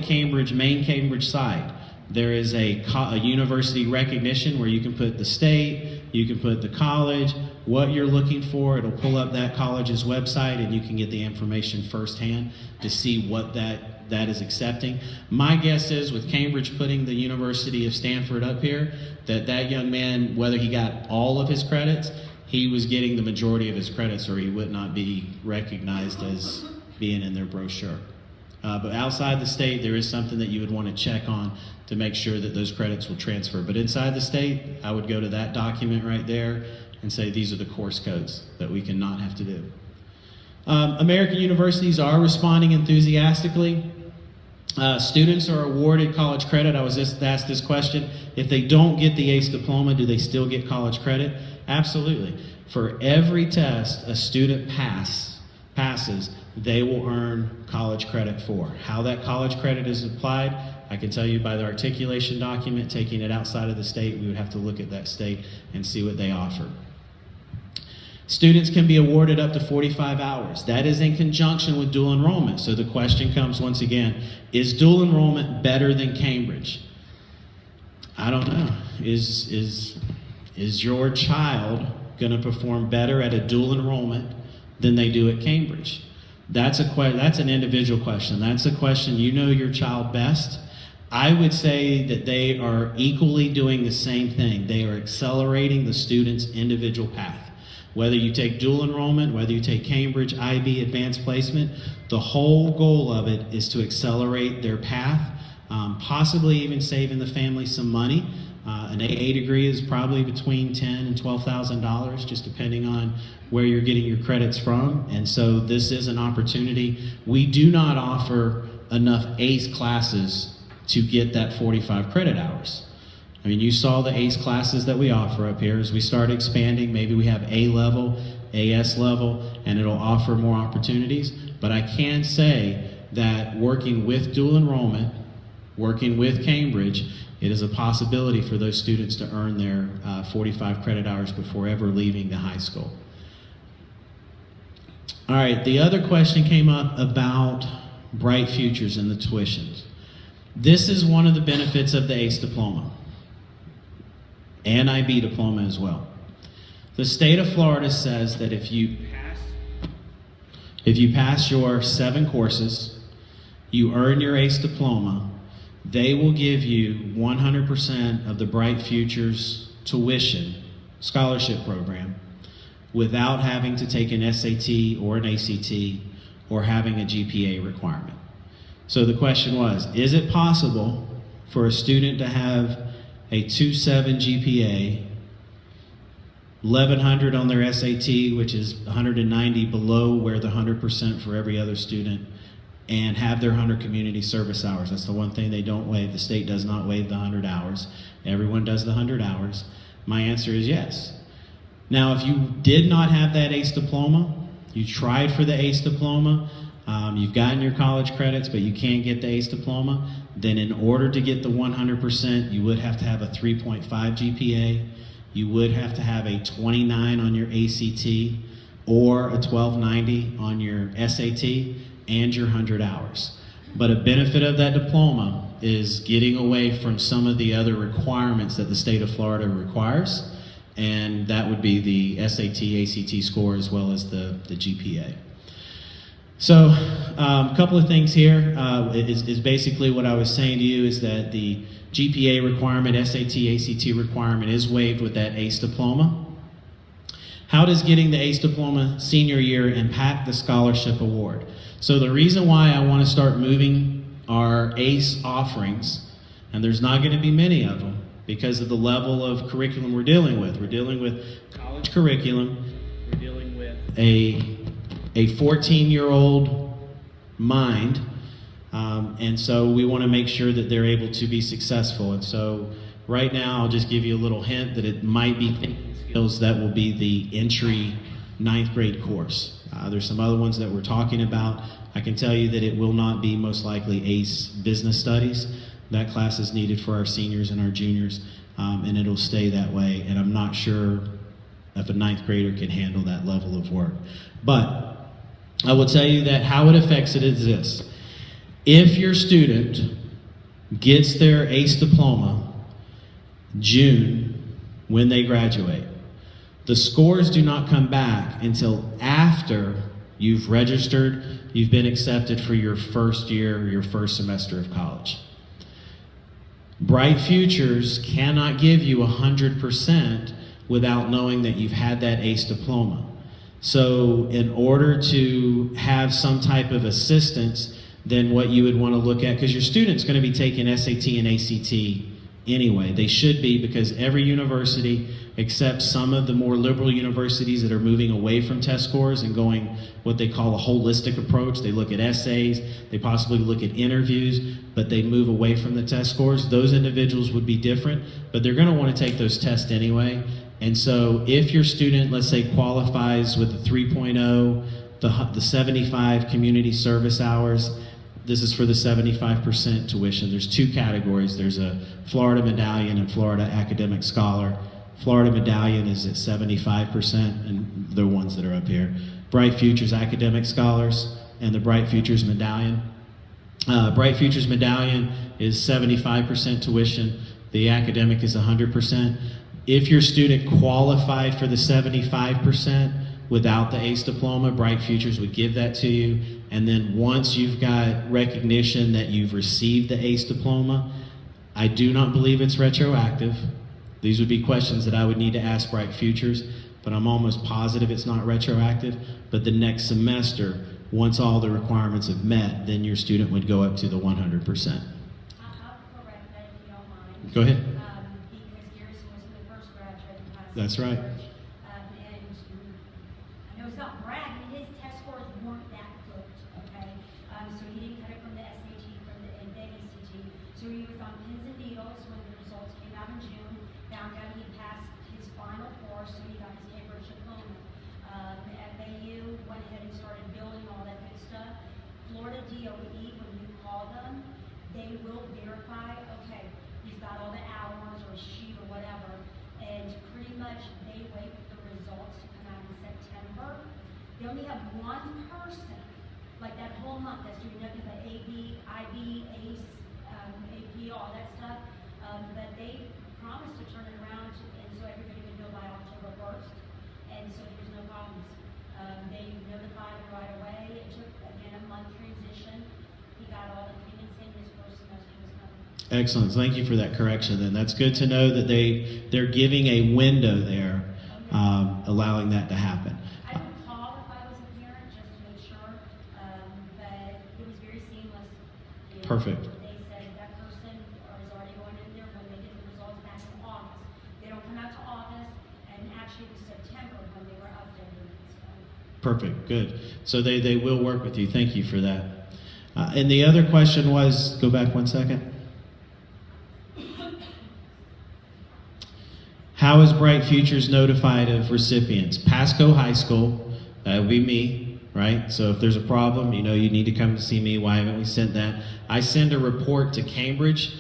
main Cambridge side, there is a university recognition where you can put the state, you can put the college, what you're looking for. It'll pull up that college's website, and you can get the information firsthand to see what that is accepting. My guess is with Cambridge putting the University of Stanford up here, that young man, whether he got all of his credits, he was getting the majority of his credits, or he would not be recognized as being in their brochure. But outside the state, there is something that you would want to check on to make sure that those credits will transfer. But inside the state, I would go to that document right there and say these are the course codes that we cannot have to do. American universities are responding enthusiastically. Students are awarded college credit. I was just asked this question. If they don't get the ACE diploma, do they still get college credit? Absolutely. For every test a student passes, they will earn college credit for. How that college credit is applied, I can tell you by the articulation document. Taking it outside of the state, we would have to look at that state and see what they offer. Students can be awarded up to 45 hours. That is in conjunction with dual enrollment. So the question comes once again, is dual enrollment better than Cambridge? I don't know. Is your child going to perform better at a dual enrollment than they do at Cambridge? That's an individual question. That's a question, you know your child best. I would say that they are equally doing the same thing. They are accelerating the student's individual path. Whether you take dual enrollment, whether you take Cambridge, IB, advanced placement, the whole goal of it is to accelerate their path, possibly even saving the family some money. An AA degree is probably between $10,000 and $12,000, just depending on where you're getting your credits from. And so this is an opportunity. We do not offer enough ACE classes to get that 45 credit hours. I mean, you saw the ACE classes that we offer up here. As we start expanding, maybe we have A level, AS level, and it'll offer more opportunities. But I can say that working with dual enrollment, working with Cambridge, it is a possibility for those students to earn their 45 credit hours before ever leaving the high school. All right, the other question came up about Bright Futures and the tuitions. This is one of the benefits of the ACE diploma and IB diploma as well. The state of Florida says that if you pass your 7 courses, you earn your ACE diploma, they will give you 100% of the Bright Futures tuition scholarship program without having to take an SAT or an ACT or having a GPA requirement. So the question was, is it possible for a student to have a 2.7 GPA, 1100 on their SAT, which is 190 below where the 100% for every other student, and have their 100 community service hours? That's the one thing they don't waive. The state does not waive the 100 hours. Everyone does the 100 hours. My answer is yes. Now, if you did not have that ACE diploma, you tried for the ACE diploma, you've gotten your college credits, but you can't get the ACE diploma, then in order to get the 100%, you would have to have a 3.5 GPA. You would have to have a 29 on your ACT or a 1290 on your SAT and your 100 hours. But a benefit of that diploma is getting away from some of the other requirements that the state of Florida requires, and that would be the SAT, ACT score, as well as the GPA. So a couple of things here is basically what I was saying to you is that the GPA requirement, SAT, ACT requirement is waived with that ACE diploma. How does getting the ACE diploma senior year impact the scholarship award? So the reason why I want to start moving our ACE offerings, and there's not going to be many of them because of the level of curriculum we're dealing with. We're dealing with college curriculum. We're dealing with a 14-year-old mind. And so we want to make sure that they're able to be successful. And so right now, I'll just give you a little hint that it might be thinking skills that will be the entry 9th grade course. There's some other ones that we're talking about. I can tell you that it will not be most likely ACE Business Studies. That class is needed for our seniors and our juniors, and it'll stay that way. And I'm not sure if a 9th grader can handle that level of work. But I will tell you that how it affects it is this. If your student gets their ACE diploma June when they graduate, the scores do not come back until after you've registered, you've been accepted for your first year or your first semester of college. Bright Futures cannot give you 100% without knowing that you've had that ACE diploma. So in order to have some type of assistance, then what you would want to look at, because your student's going to be taking SAT and ACT anyway. They should be, because every university, except some of the more liberal universities that are moving away from test scores and going what they call a holistic approach. They look at essays, they possibly look at interviews, but they move away from the test scores. Those individuals would be different, but they're going to want to take those tests anyway. And so if your student, let's say, qualifies with the 3.0, the 75 community service hours, this is for the 75% tuition. There's 2 categories. There's a Florida Medallion and Florida Academic Scholar. Florida Medallion is at 75%, and they're ones that are up here. Bright Futures Academic Scholars and the Bright Futures Medallion. Bright Futures Medallion is 75% tuition. The academic is 100%. If your student qualified for the 75% without the ACE diploma, Bright Futures would give that to you. And then once you've got recognition that you've received the ACE diploma, I do not believe it's retroactive. These would be questions that I would need to ask Bright Futures, but I'm almost positive it's not retroactive. But the next semester, once all the requirements have met, then your student would go up to the 100%. I'll correct that if you don't mind. Go ahead. Because Garrison was the first graduate class. That's right. And I know it's not bragging, his test scores weren't that good, okay? So he didn't cut it from the SAT and the ACT. So he was on pins and needles when the results came out in June. Found out he passed his final course, so he got his Cambridge diploma. FAU went ahead and started building all that good stuff. Florida DOE, when you call them, they will verify, okay, he's got all the hours or she or whatever, and pretty much they wait for the results to come out in September. They only have one person, like that whole month, that's doing nothing but AB, IB, ACE, AP, all that stuff, but they promised to turn it around, and so everybody would know by October 1st. and so there's no problems. They notified him right away. It took, again, a month transition. He got all the payments in his first semester was coming. Excellent. Thank you for that correction. Then that's good to know that they're giving a window there, allowing that to happen. I would call if I was a parent just to make sure, but it was very seamless. And Perfect. They said that person is already going in there when they get the results back in August. They don't come out to August, and actually it was September when they were updating it. So. Perfect. Good. So they will work with you. Thank you for that. And the other question was, go back 1 second. How is Bright Futures notified of recipients? Pasco High School, that would be me, right? So if there's a problem, you know you need to come to see me. Why haven't we sent that? I send a report to Cambridge.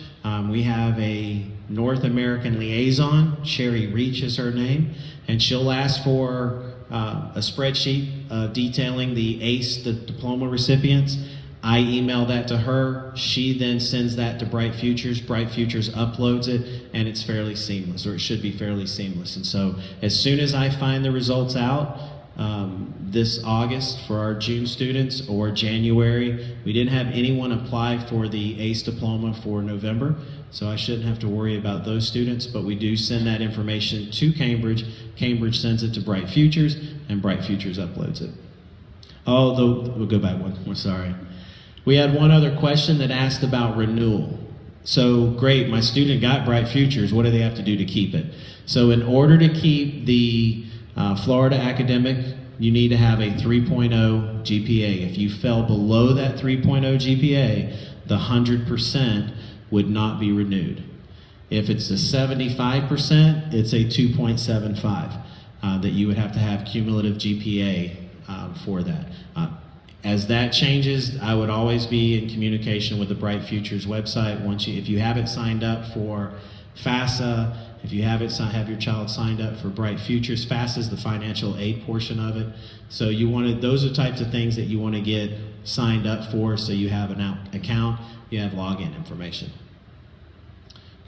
We have a North American liaison, Sherry Reach is her name, and she'll ask for a spreadsheet detailing the ACE, the diploma recipients. I email that to her. She then sends that to Bright Futures. Bright Futures uploads it, and it's fairly seamless, or it should be fairly seamless. And so as soon as I find the results out this August for our June students, or January, we didn't have anyone apply for the ACE diploma for November, so I shouldn't have to worry about those students, but we do send that information to Cambridge. Cambridge sends it to Bright Futures, and Bright Futures uploads it. Oh, we'll go back one more, sorry. We had one other question that asked about renewal. So great, my student got Bright Futures, what do they have to do to keep it? So in order to keep the Florida academic, you need to have a 3.0 GPA. If you fell below that 3.0 GPA, the 100% would not be renewed. If it's a 75%, it's a 2.75 that you would have to have cumulative GPA for that. As that changes, I would always be in communication with the Bright Futures website. If you haven't signed up for FAFSA, if you haven't have your child signed up for Bright Futures, FAFSA is the financial aid portion of it. So those are types of things that you want to get signed up for, so you have an account, you have login information.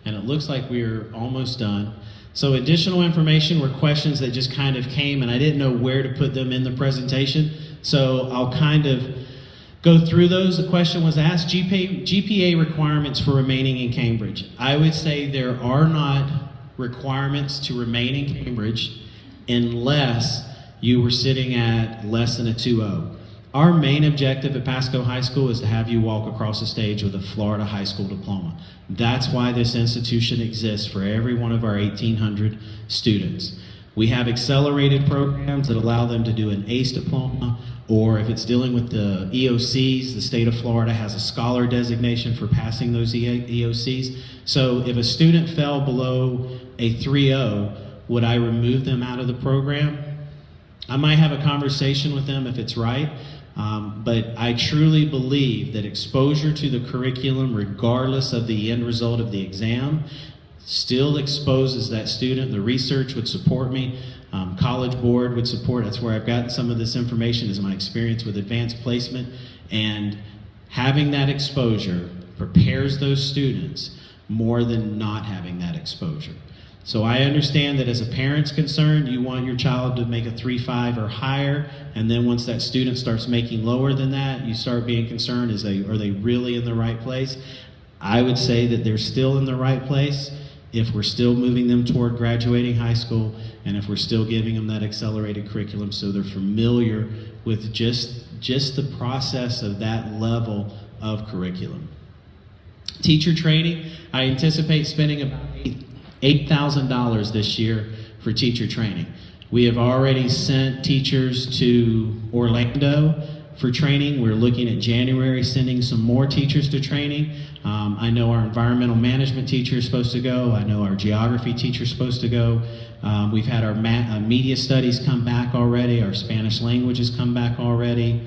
And it looks like we're almost done. So additional information were questions that just kind of came, and I didn't know where to put them in the presentation. So I'll kind of go through those. The question was asked, GPA requirements for remaining in Cambridge. I would say there are not requirements to remain in Cambridge unless you were sitting at less than a 2.0. Our main objective at Pasco High School is to have you walk across the stage with a Florida high school diploma. That's why this institution exists for every one of our 1,800 students. We have accelerated programs that allow them to do an ACE diploma, or if it's dealing with the EOCs, the state of Florida has a scholar designation for passing those EOCs. So if a student fell below a 3.0, would I remove them out of the program? I might have a conversation with them if it's right, but I truly believe that exposure to the curriculum, regardless of the end result of the exam, still exposes that student. The research would support me. College Board would support. That's where I've gotten some of this information, is my experience with advanced placement. And having that exposure prepares those students more than not having that exposure. So I understand that as a parent's concerned, you want your child to make a 3.5 or higher, and then once that student starts making lower than that, you start being concerned, are they really in the right place? I would say that they're still in the right place if we're still moving them toward graduating high school, and if we're still giving them that accelerated curriculum so they're familiar with just the process of that level of curriculum. Teacher training, I anticipate spending about $8,000 this year for teacher training. We have already sent teachers to Orlando for training. We're looking at January sending some more teachers to training. I know our environmental management teacher is supposed to go. I know our geography teacher is supposed to go. We've had our media studies come back already. Our Spanish language has come back already.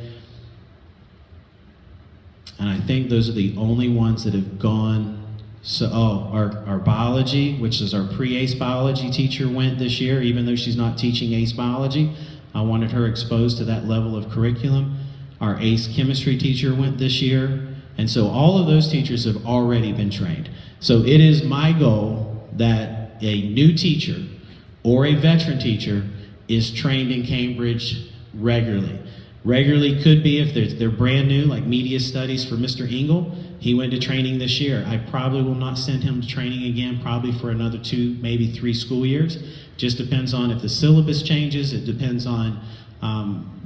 And I think those are the only ones that have gone. So, our biology, which is our pre-ACE biology teacher, went this year, even though she's not teaching ACE biology. I wanted her exposed to that level of curriculum. Our ACE chemistry teacher went this year. And so all of those teachers have already been trained. So it is my goal that a new teacher or a veteran teacher is trained in Cambridge regularly. Regularly could be if they're brand new, like media studies for Mr. Engel. He went to training this year. I probably will not send him to training again, probably for another 2, maybe 3 school years. Just depends on if the syllabus changes. It depends on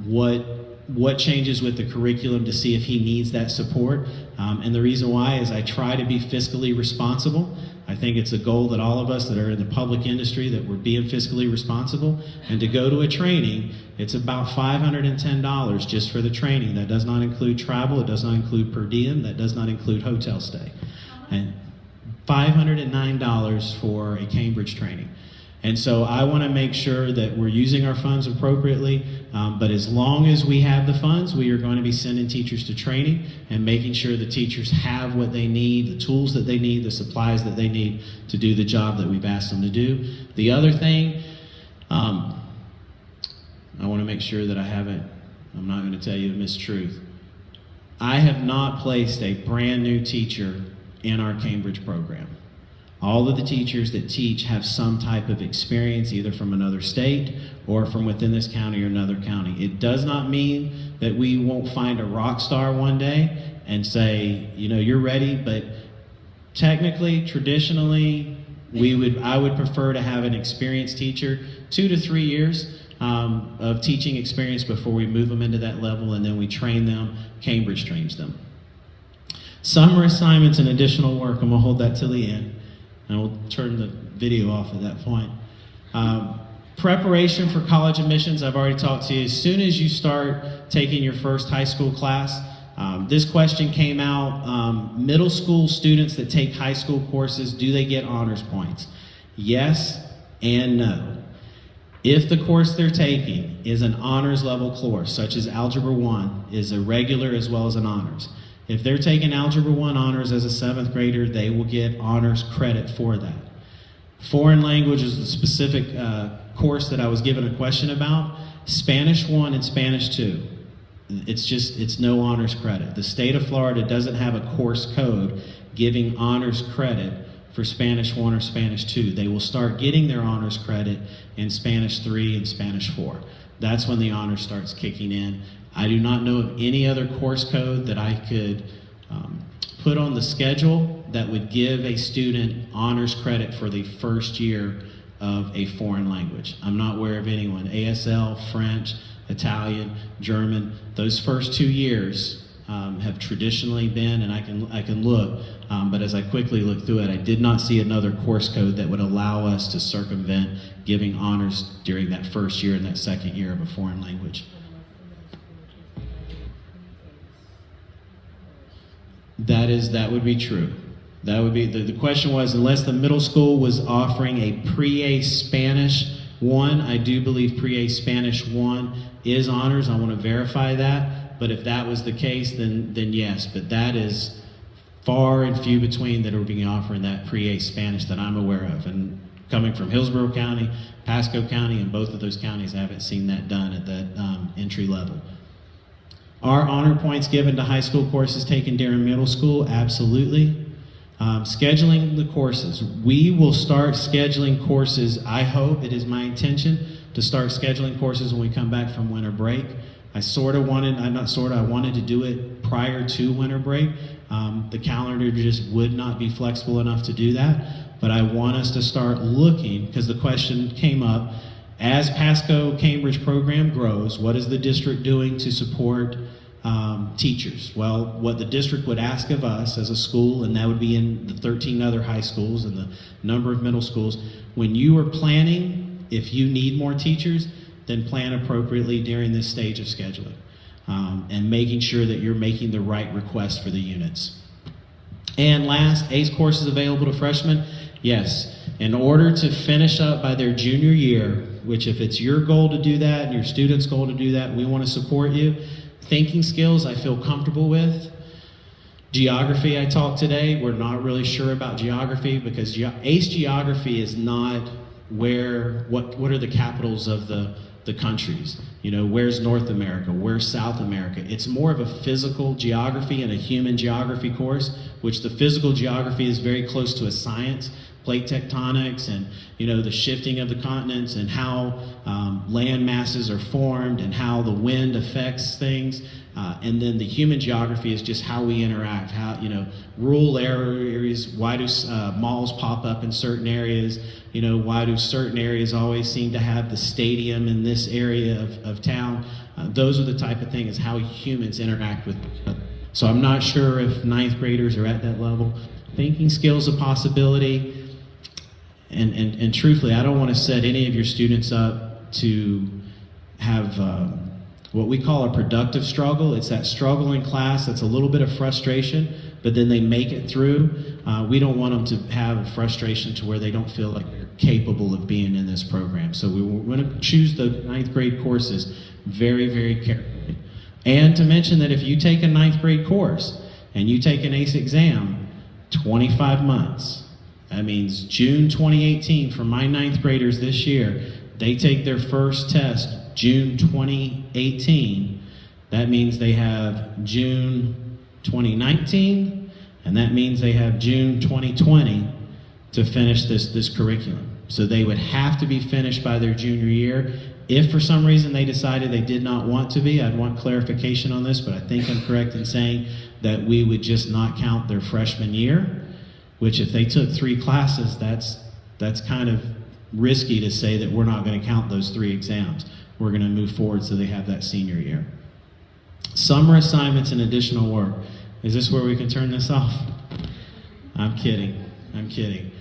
what changes with the curriculum to see if he needs that support. And the reason why is I try to be fiscally responsible. I think it's a goal that all of us that are in the public industry, that we're being fiscally responsible. And to go to a training, it's about $510 just for the training. That does not include travel, it does not include per diem, that does not include hotel stay. And $509 for a Cambridge training. And so I want to make sure that we're using our funds appropriately, but as long as we have the funds, we are going to be sending teachers to training and making sure the teachers have what they need, the tools that they need, the supplies that they need to do the job that we've asked them to do. The other thing, I want to make sure that I'm not going to tell you a mistruth. I have not placed a brand new teacher in our Cambridge program. All of the teachers that teach have some type of experience, either from another state or from within this county or another county. It does not mean that we won't find a rock star one day and say, you know, you're ready, but technically, traditionally, I would prefer to have an experienced teacher, 2 to 3 years of teaching experience before we move them into that level, and then we train them. Cambridge trains them. Summer assignments and additional work, I'm gonna hold that till the end. And we'll turn the video off at that point. Preparation for college admissions, I've already talked to you. As soon as you start taking your first high school class, this question came out, middle school students that take high school courses, do they get honors points? Yes and no. If the course they're taking is an honors level course, such as Algebra 1, is a regular as well as an honors. If they're taking Algebra 1 honors as a 7th grader, they will get honors credit for that. Foreign language is the specific course that I was given a question about. Spanish 1 and Spanish 2. It's no honors credit. The state of Florida doesn't have a course code giving honors credit for Spanish 1 or Spanish 2. They will start getting their honors credit in Spanish 3 and Spanish 4. That's when the honors starts kicking in. I do not know of any other course code that I could put on the schedule that would give a student honors credit for the first year of a foreign language. I'm not aware of anyone. ASL, French, Italian, German, those first 2 years have traditionally been, and I can look, but as I quickly look through it, I did not see another course code that would allow us to circumvent giving honors during that first year and that second year of a foreign language. That would be true. That would be, the question was, unless the middle school was offering a pre-A Spanish 1, I do believe pre-A Spanish 1 is honors. I want to verify that. But if that was the case, then yes. But that is far and few between that are being offered that pre-A Spanish that I'm aware of. And coming from Hillsborough County, Pasco County, and both of those counties, I haven't seen that done at that entry level. Are honor points given to high school courses taken during middle school? Absolutely. Scheduling the courses. We will start scheduling courses. I hope, it is my intention to start scheduling courses when we come back from winter break. I wanted to do it prior to winter break. The calendar just would not be flexible enough to do that. But I want us to start looking, because the question came up, as Pasco Cambridge program grows, what is the district doing to support teachers? Well, what the district would ask of us as a school, and that would be in the 13 other high schools and the number of middle schools, when you are planning, if you need more teachers, then plan appropriately during this stage of scheduling and making sure that you're making the right request for the units. And last, ACE courses available to freshmen? Yes. In order to finish up by their junior year, which if it's your goal to do that and your student's goal to do that, we want to support you. Thinking skills, I feel comfortable with. Geography, I talked today. We're not really sure about geography because ACE geography is not what are the capitals of the countries. You know, where's North America? Where's South America? It's more of a physical geography and a human geography course, which the physical geography is very close to a science, plate tectonics and, the shifting of the continents and how land masses are formed and how the wind affects things. And then the human geography is just how we interact, how, rural areas, why do malls pop up in certain areas? Why do certain areas always seem to have the stadium in this area of town? Those are the type of things, how humans interact with each other. So I'm not sure if ninth graders are at that level. Thinking skills a possibility. And truthfully, I don't want to set any of your students up to have what we call a productive struggle. It's that struggle in class that's a little bit of frustration, but then they make it through. We don't want them to have frustration to where they don't feel like they're capable of being in this program. So we want to choose the ninth grade courses very, very carefully. And to mention that if you take a ninth grade course and you take an ACE exam, 25 months. That means June 2018 for my ninth graders this year. They take their first test June 2018. That means they have June 2019, and that means they have June 2020 to finish this curriculum. So they would have to be finished by their junior year. If for some reason they decided they did not want to be, I'd want clarification on this, but I think I'm correct in saying that we would just not count their freshman year, which if they took 3 classes, that's kind of risky to say that we're not going to count those 3 exams. We're going to move forward so they have that senior year. Summer assignments and additional work. Is this where we can turn this off? I'm kidding. I'm kidding.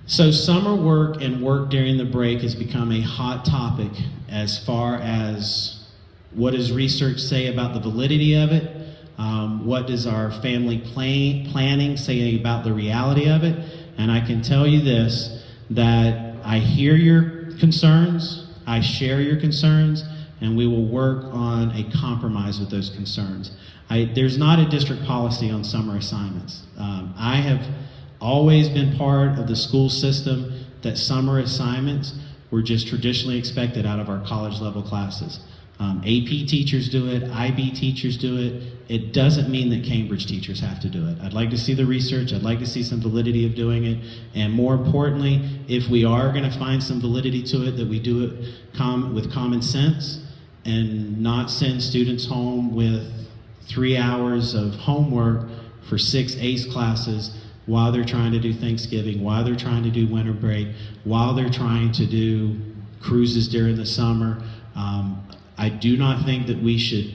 So summer work and work during the break has become a hot topic as far as what does research say about the validity of it? What does our family planning say about the reality of it? And I can tell you this, that I hear your concerns, I share your concerns, and we will work on a compromise with those concerns. There's not a district policy on summer assignments. I have always been part of the school system that summer assignments were just traditionally expected out of our college level classes. AP teachers do it, IB teachers do it. It doesn't mean that Cambridge teachers have to do it. I'd like to see the research, I'd like to see some validity of doing it, and more importantly, if we are going to find some validity to it, that we do it with common sense and not send students home with 3 hours of homework for 6 ACE classes while they're trying to do Thanksgiving, while they're trying to do winter break, while they're trying to do cruises during the summer. I do not think that we should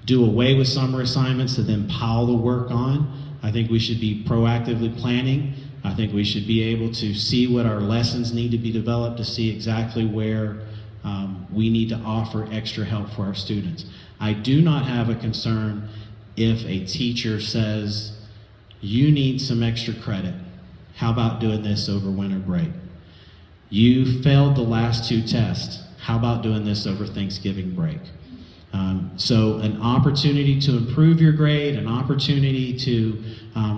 do away with summer assignments and then pile the work on. I think we should be proactively planning. I think we should be able to see what our lessons need to be developed to see exactly where we need to offer extra help for our students. I do not have a concern if a teacher says, you need some extra credit. How about doing this over winter break? You failed the last 2 tests. How about doing this over Thanksgiving break? So an opportunity to improve your grade, an opportunity to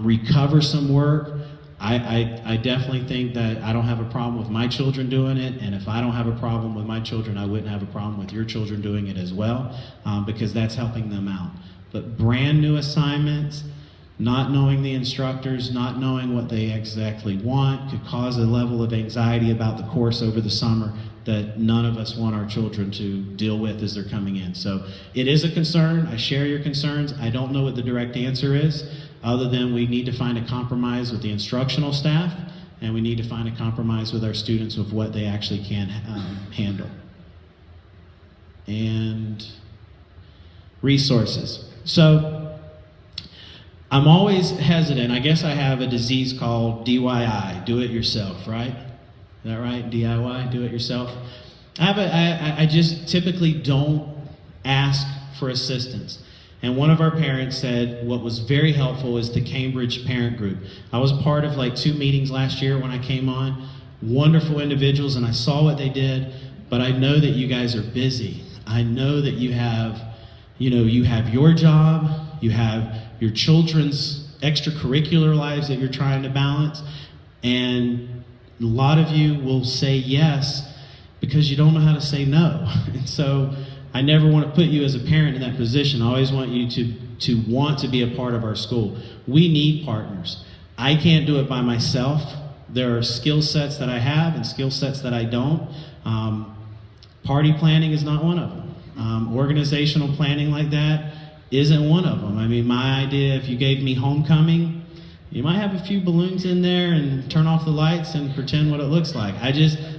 recover some work. I definitely think that I don't have a problem with my children doing it, and if I don't have a problem with my children, I wouldn't have a problem with your children doing it as well, because that's helping them out. But brand new assignments, not knowing the instructors, not knowing what they exactly want, could cause a level of anxiety about the course over the summer that none of us want our children to deal with as they're coming in. So it is a concern. I share your concerns. I don't know what the direct answer is, other than we need to find a compromise with the instructional staff, and we need to find a compromise with our students of what they actually can handle. And resources. So I'm always hesitant. I guess I have a disease called DIY, do it yourself, right? Is that right? DIY, do it yourself. I just typically don't ask for assistance. And one of our parents said what was very helpful is the Cambridge parent group. I was part of like 2 meetings last year when I came on. Wonderful individuals, and I saw what they did, but I know that you guys are busy. I know that you have your job, you have your children's extracurricular lives that you're trying to balance, and a lot of you will say yes because you don't know how to say no. And so I never want to put you as a parent in that position. I always want you to want to be a part of our school. We need partners. I can't do it by myself. There are skill sets that I have and skill sets that I don't. Party planning is not one of them. Organizational planning like that isn't one of them. I mean, my idea, if you gave me homecoming, you might have a few balloons in there and turn off the lights and pretend what it looks like.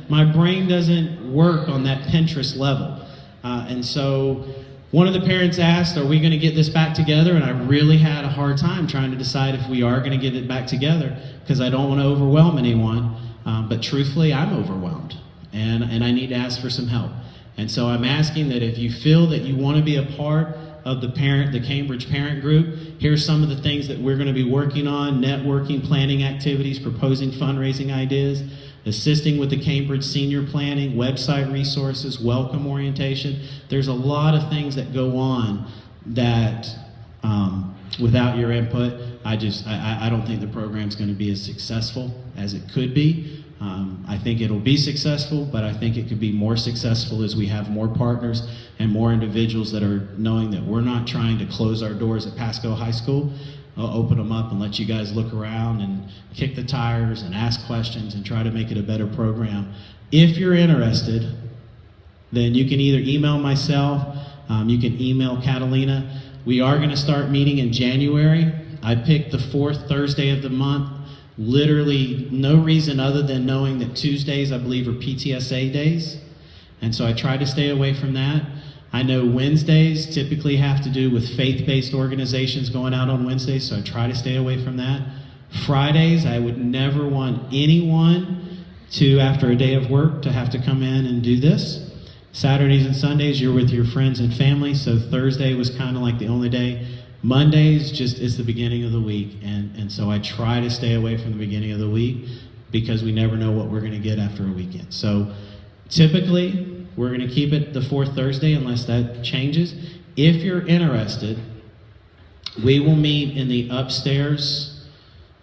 My brain doesn't work on that Pinterest level. And so one of the parents asked, are we going to get this back together? And I really had a hard time trying to decide if we are going to get it back together, because I don't want to overwhelm anyone. But truthfully, I'm overwhelmed, and I need to ask for some help. And so I'm asking that if you feel that you want to be a part of the Cambridge Parent Group, here's some of the things that we're going to be working on: networking, planning activities, proposing fundraising ideas, assisting with the Cambridge senior planning, website resources, welcome orientation. There's a lot of things that go on that without your input, I don't think the program's going to be as successful as it could be. I think it'll be successful, but I think it could be more successful as we have more partners and more individuals that are knowing that we're not trying to close our doors at Pasco High School. I'll open them up and let you guys look around and kick the tires and ask questions and try to make it a better program. If you're interested, then you can either email myself, you can email Catalina. We are going to start meeting in January. I picked the 4th Thursday of the month. Literally no reason other than knowing that Tuesdays, I believe, are PTSA days. And so I try to stay away from that. I know Wednesdays typically have to do with faith-based organizations going out on Wednesdays, so I try to stay away from that. Fridays, I would never want anyone to, after a day of work, to have to come in and do this. Saturdays and Sundays, you're with your friends and family, so Thursday was kind of like the only day. Mondays just is the beginning of the week, and so I try to stay away from the beginning of the week because we never know what we're going to get after a weekend. So typically, we're going to keep it the 4th Thursday unless that changes. If you're interested, we will meet in the upstairs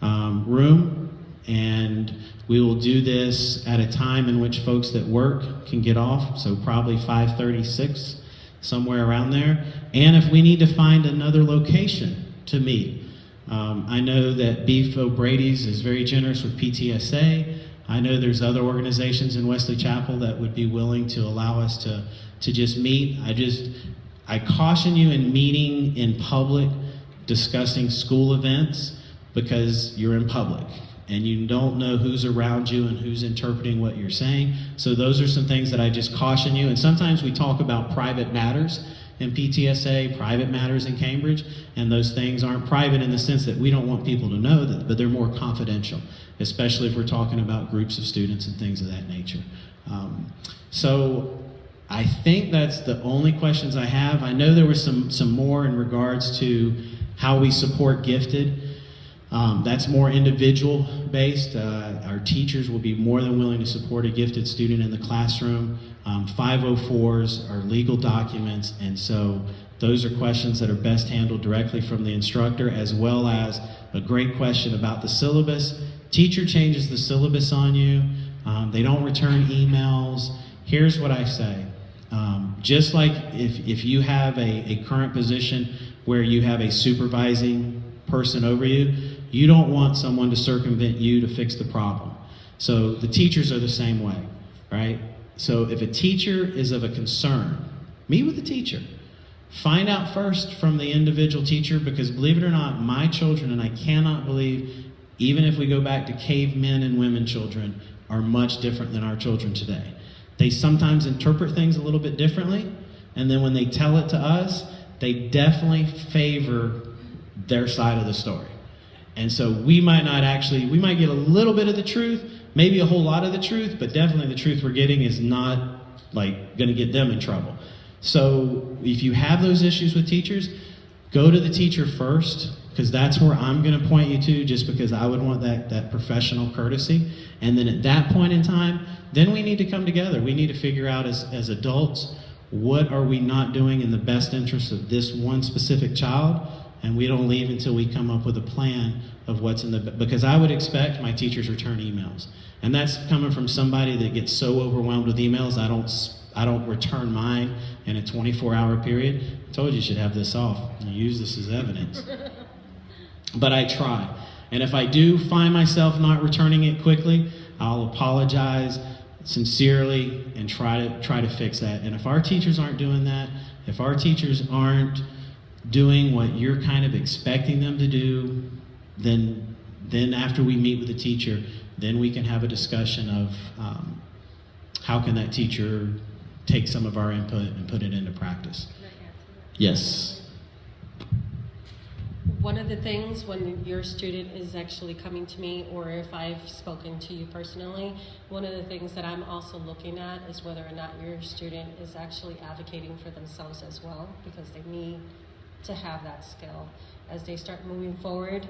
room, and we will do this at a time in which folks that work can get off, so probably 5:36, somewhere around there. And if we need to find another location to meet, I know that Beef O'Brady's is very generous with PTSA. I know there's other organizations in Wesley Chapel that would be willing to allow us to just meet. I caution you in meeting in public, discussing school events, because you're in public and you don't know who's around you and who's interpreting what you're saying. So those are some things that I just caution you. And sometimes we talk about private matters in PTSA, private matters in Cambridge, and those things aren't private in the sense that we don't want people to know that, but they're more confidential, especially if we're talking about groups of students and things of that nature. So I think that's the only questions I have. I know there was some more in regards to how we support gifted. That's more individual based. Our teachers will be more than willing to support a gifted student in the classroom. 504s are legal documents, and so those are questions that are best handled directly from the instructor, as well as a great question about the syllabus. Teacher changes the syllabus on you. They don't return emails. Here's what I say. Just like if you have a current position where you have a supervising person over you, you don't want someone to circumvent you to fix the problem. So the teachers are the same way, right? So if a teacher is of a concern, meet with the teacher. Find out first from the individual teacher, because believe it or not, my children, and I cannot believe, even if we go back to cavemen and women children, are much different than our children today. They sometimes interpret things a little bit differently, and then when they tell it to us, they definitely favor their side of the story. And so we might get a little bit of the truth, maybe a whole lot of the truth, but definitely the truth we're getting is not like going to get them in trouble. So if you have those issues with teachers, go to the teacher first, because that's where I'm going to point you to, just because I would want that professional courtesy. And then at that point in time, then we need to come together. We need to figure out as adults, what are we not doing in the best interest of this one specific child? And we don't leave until we come up with a plan of what's in because I would expect my teachers return emails. And that's coming from somebody that gets so overwhelmed with emails, I don't return mine in a 24-hour period. I told you should have this off and use this as evidence. But I try. And if I do find myself not returning it quickly, I'll apologize sincerely and try to fix that. And if our teachers aren't doing that, if our teachers aren't doing what you're kind of expecting them to do, then after we meet with the teacher, then we can have a discussion of how can that teacher take some of our input and put it into practice. Yes. One of the things when your student is actually coming to me, or if I've spoken to you personally, one of the things that I'm also looking at is whether or not your student is actually advocating for themselves as well, because they need to have that skill as they start moving forward,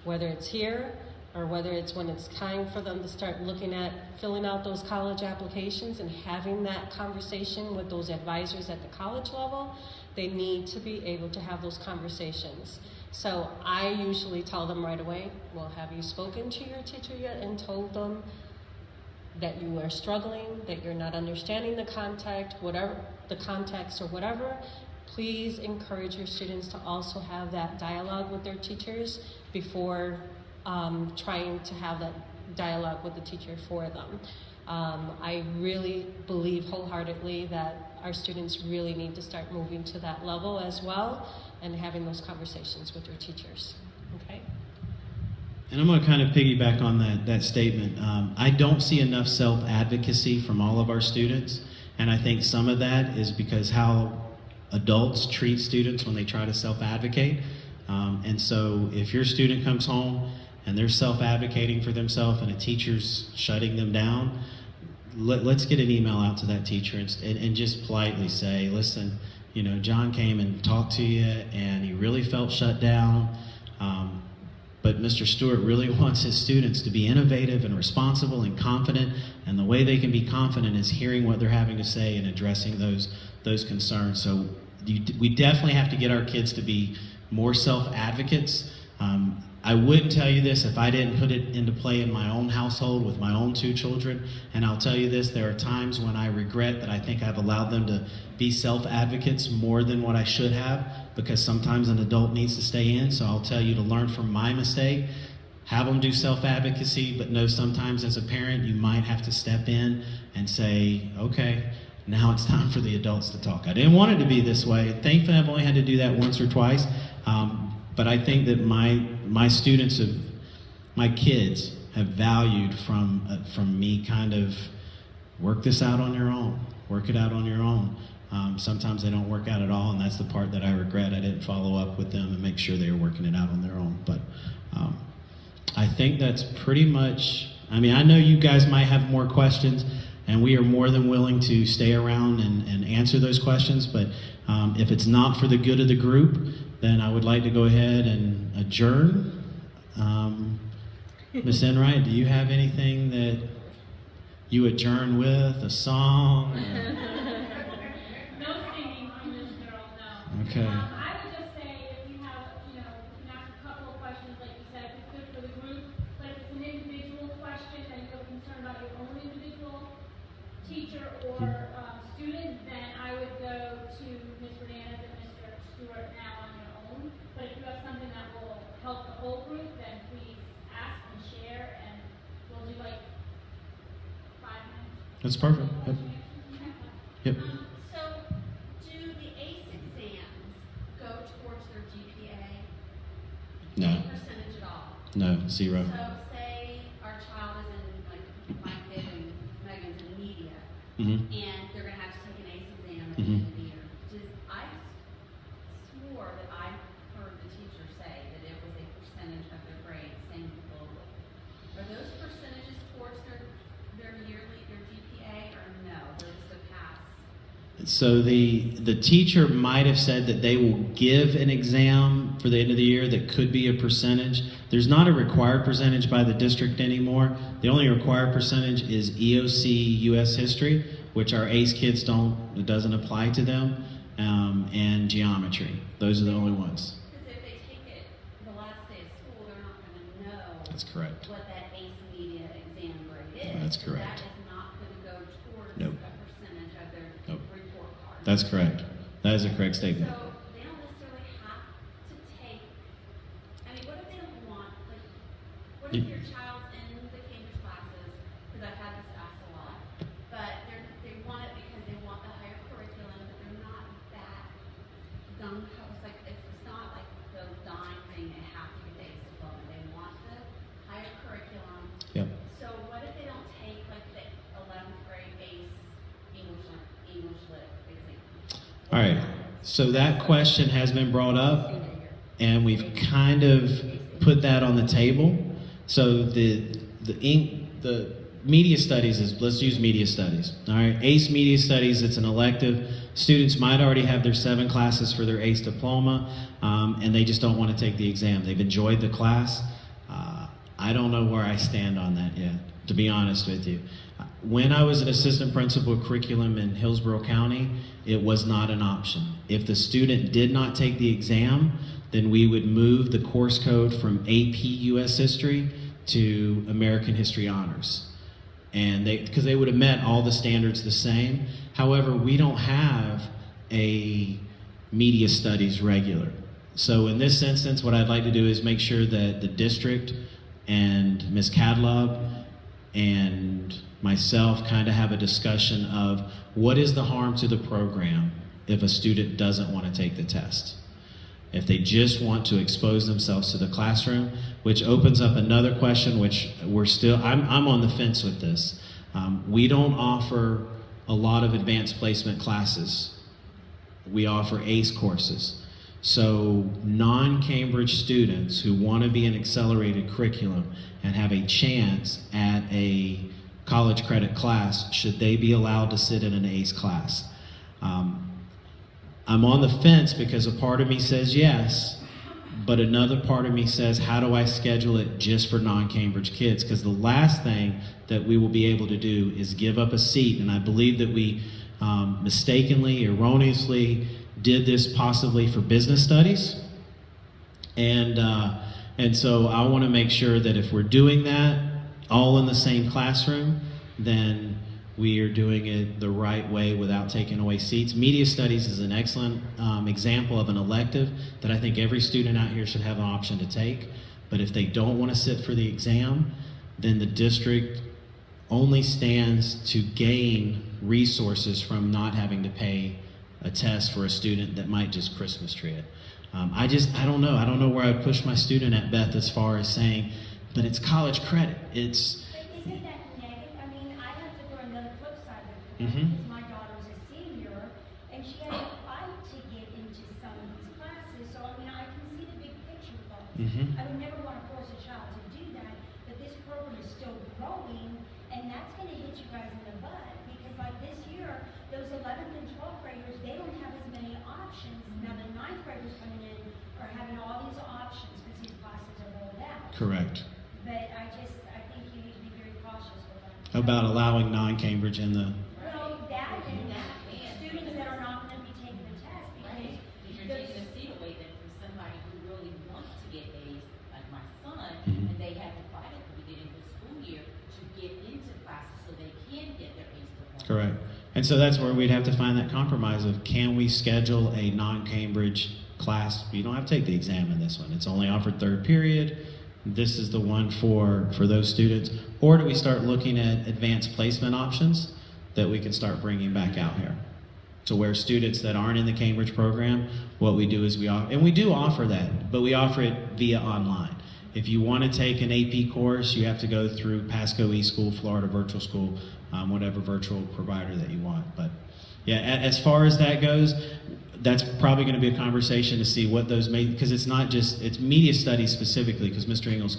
whether it's here or whether it's when it's time for them to start looking at filling out those college applications and having that conversation with those advisors at the college level. They need to be able to have those conversations. So I usually tell them right away, well, have you spoken to your teacher yet and told them that you are struggling, that you're not understanding the context or whatever? Please encourage your students to also have that dialogue with their teachers before trying to have that dialogue with the teacher for them. I really believe wholeheartedly that our students really need to start moving to that level as well and having those conversations with their teachers. Okay? And I'm going to kind of piggyback on that statement. I don't see enough self-advocacy from all of our students, and I think some of that is because how adults treat students when they try to self-advocate. And so if your student comes home and they're self-advocating for themselves and a teacher's shutting them down, let's get an email out to that teacher and just politely say, listen, you know, John came and talked to you and he really felt shut down, but Mr. Stewart really wants his students to be innovative and responsible and confident, and the way they can be confident is hearing what they're having to say and addressing those concerns. So we definitely have to get our kids to be more self-advocates. I wouldn't tell you this if I didn't put it into play in my own household with my own 2 children. And I'll tell you this, there are times when I regret that I think I've allowed them to be self-advocates more than what I should have, because sometimes an adult needs to stay in. So I'll tell you to learn from my mistake, have them do self-advocacy, but know sometimes as a parent you might have to step in and say, okay, now it's time for the adults to talk. I didn't want it to be this way. Thankfully, I've only had to do that once or twice. But I think that my students my kids have valued from me kind of work this out on your own, work it out on your own. Sometimes they don't work out at all, and that's the part that I regret. I didn't follow up with them and make sure they were working it out on their own. But I think that's pretty much, I mean, I know you guys might have more questions, and we are more than willing to stay around and answer those questions, but if it's not for the good of the group, then I would like to go ahead and adjourn. Ms. Enright, do you have anything that you adjourn with, a song? No singing from this girl, no. Okay. I would just say if you have, you can ask a couple of questions, like you said, if it's good for the group, but if it's an individual question and you're concerned about your own individual teacher or student, then I would go to Ms. Fernandez and Mr. Stewart now on your own. But if you have something that will help the whole group, then please ask and share, and we'll do like 5 minutes. That's perfect. Yep. Yep. So, do the ACE exams go towards their GPA? No. Any percentage at all? No, 0. So, say our child is in, like, my kid and Megan's in media, Mm-hmm. and they're going to have to take an ACE exam at the end of the year. I swore that I heard the teacher say that it was a percentage of their grade, same globally. Are those percentages towards their GPA, or no? They're just a pass? So the teacher might have said that they will give an exam for the end of the year that could be a percentage. There's not a required percentage by the district anymore. The only required percentage is EOC US History, which our ACE kids it doesn't apply to them, and geometry. Those are the only ones. Because if they take it the last day of school, they're not going to know That's correct. what that ACE media exam grade is. That's So correct. that is not going to go towards Nope. a percentage of their Nope. report card. That's correct. That is a correct statement. So they don't necessarily have to take. I mean, what if they don't want? Like, So that question has been brought up, and we've kind of put that on the table. So the media studies is, let's use media studies. All right, ACE Media Studies, it's an elective. Students might already have their 7 classes for their ACE diploma, and they just don't want to take the exam. They've enjoyed the class. I don't know where I stand on that yet, to be honest with you. When I was an assistant principal of curriculum in Hillsborough County, it was not an option. If the student did not take the exam, then we would move the course code from AP US History to American History Honors. And because they would have met all the standards the same. However, we don't have a media studies regular. So in this instance, what I'd like to do is make sure that the district and Ms. Cadlob and myself kind of have a discussion of what is the harm to the program if a student doesn't want to take the test. If they just want to expose themselves to the classroom, which opens up another question, which I'm on the fence with this. We don't offer a lot of advanced placement classes. We offer ACE courses. So non-Cambridge students who want to be in accelerated curriculum and have a chance at a college credit class, should they be allowed to sit in an ACE class? I'm on the fence because a part of me says yes, but another part of me says, how do I schedule it just for non-Cambridge kids? Because the last thing that we will be able to do is give up a seat, and I believe that we mistakenly, erroneously did this possibly for business studies. And so I want to make sure that if we're doing that all in the same classroom, then we are doing it the right way without taking away seats. Media studies is an excellent example of an elective that I think every student out here should have an option to take. But if they don't want to sit for the exam, then the district only stands to gain resources from not having to pay a test for a student that might just Christmas tree it. I don't know. I don't know where I'd push my student at, Beth, as far as saying, but it's college credit. It's Isn't that negative? I mean, I have to throw another flip side of it Mhm. because my daughter's a senior and she had to fight to get into some of these classes. So, I mean, I can see the big picture with all this. Mhm. I would never want to force a child to do that, but this program is still growing and that's going to hit you guys in the butt because, like this year, those 11th and 12th graders, they don't have as many options. Now, the 9th graders coming in are having all these options because these classes are rolled out. correct. But I think you need to be very cautious with that. About allowing non-Cambridge in the... Well, that and students that are not going to be taking the test Right, because you're taking a seat away then from somebody who really wants to get A's, like my son, Mhm. and they have to fight at the beginning of the school year to get into classes so they can get their A's diploma. Correct. And so that's where we'd have to find that compromise of, can we schedule a non-Cambridge class? You don't have to take the exam in this one. It's only offered third period. This is the one for those students. Or do we start looking at advanced placement options that we can start bringing back out here? To where students that aren't in the Cambridge program, what we do is we do offer that, but we offer it via online. If you want to take an AP course, you have to go through Pasco eSchool, Florida Virtual School, whatever virtual provider that you want. But yeah, as far as that goes, that's probably going to be a conversation to see what those may, because it's not just, it's media studies specifically, because Mr. Ingles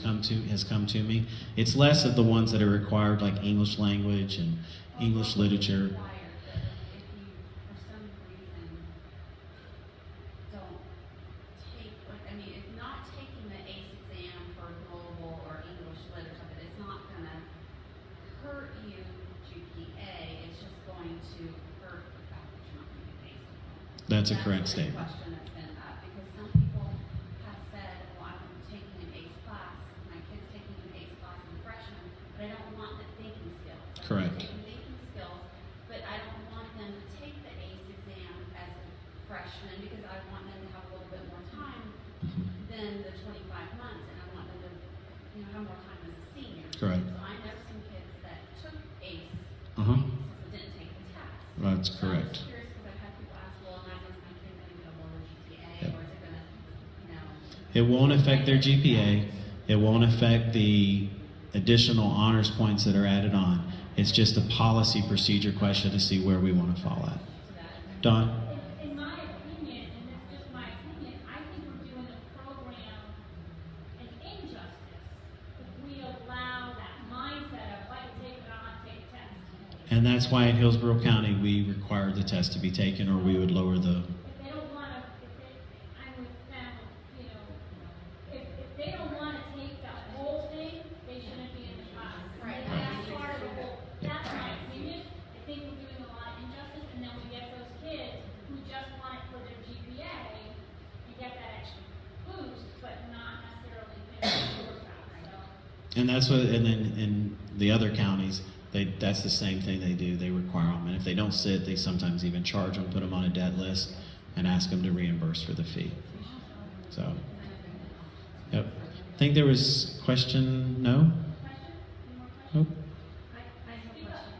has come to me. It's less of the ones that are required, like English language and English literature. Required, but if you, for some reason, don't take, I mean, if not taking the ACE exam for global or English lit or something, it's not gonna hurt you GPA, it's just going to hurt the fact that you're not gonna get ACE diploma. That's a That's correct the statement. question that's been up, because some people have said, well, I'm taking an ACE class, my kid's taking an ACE class as a freshman, but I don't want the thinking skills. I want Correct. to take the thinking skills, but I don't want them to take the ACE exam as a freshman, because I want them to have a little bit more time than the 25 months, and I want them to, have more time as a senior. Correct. So I know some kids that took ACE, Uh-huh. but didn't take the test. That's So correct. I'm just curious, because I've had people ask, well, am I just my kid going to get a lower GPA, Yep. or is it going to, It won't affect their GPA. It won't affect the additional honors points that are added on. It's just a policy procedure question to see where we want to fall at. Don? in my opinion, And that's why in Hillsborough County we require the test to be taken, or we would lower the. If they don't want to, I'm with them, you know, if they don't want to take the whole thing, they shouldn't be in the class. Right. That's part of the whole, that's my opinion. I think we're doing a lot of injustice, and then we get those kids who just want it for their GPA and get that extra boost, but not necessarily finish the course out, so. And that's what, and then in the other counties, that's the same thing they do. They require them, and if they don't sit, they sometimes even charge them, put them on a debt list, and ask them to reimburse for the fee. So, yep. I think there was question. No. Nope. I have a question.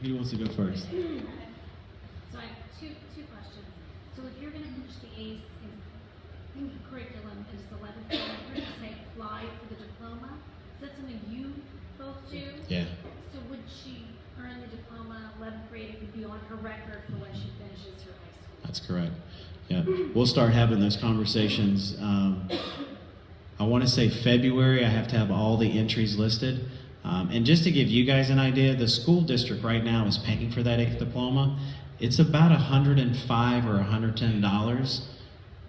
Who wants to go first? So I have two questions. So if you're going to finish the ACE in curriculum as 11th grade, you're going to say apply for the diploma. Is that something you both do? Yeah. So would she earn the diploma 11th grade? It would be on her record for when she finishes her high school. That's correct. Yeah, we'll start having those conversations. I want to say February. I have to have all the entries listed. And just to give you guys an idea, the school district right now is paying for that 8th diploma. It's about $105 or $110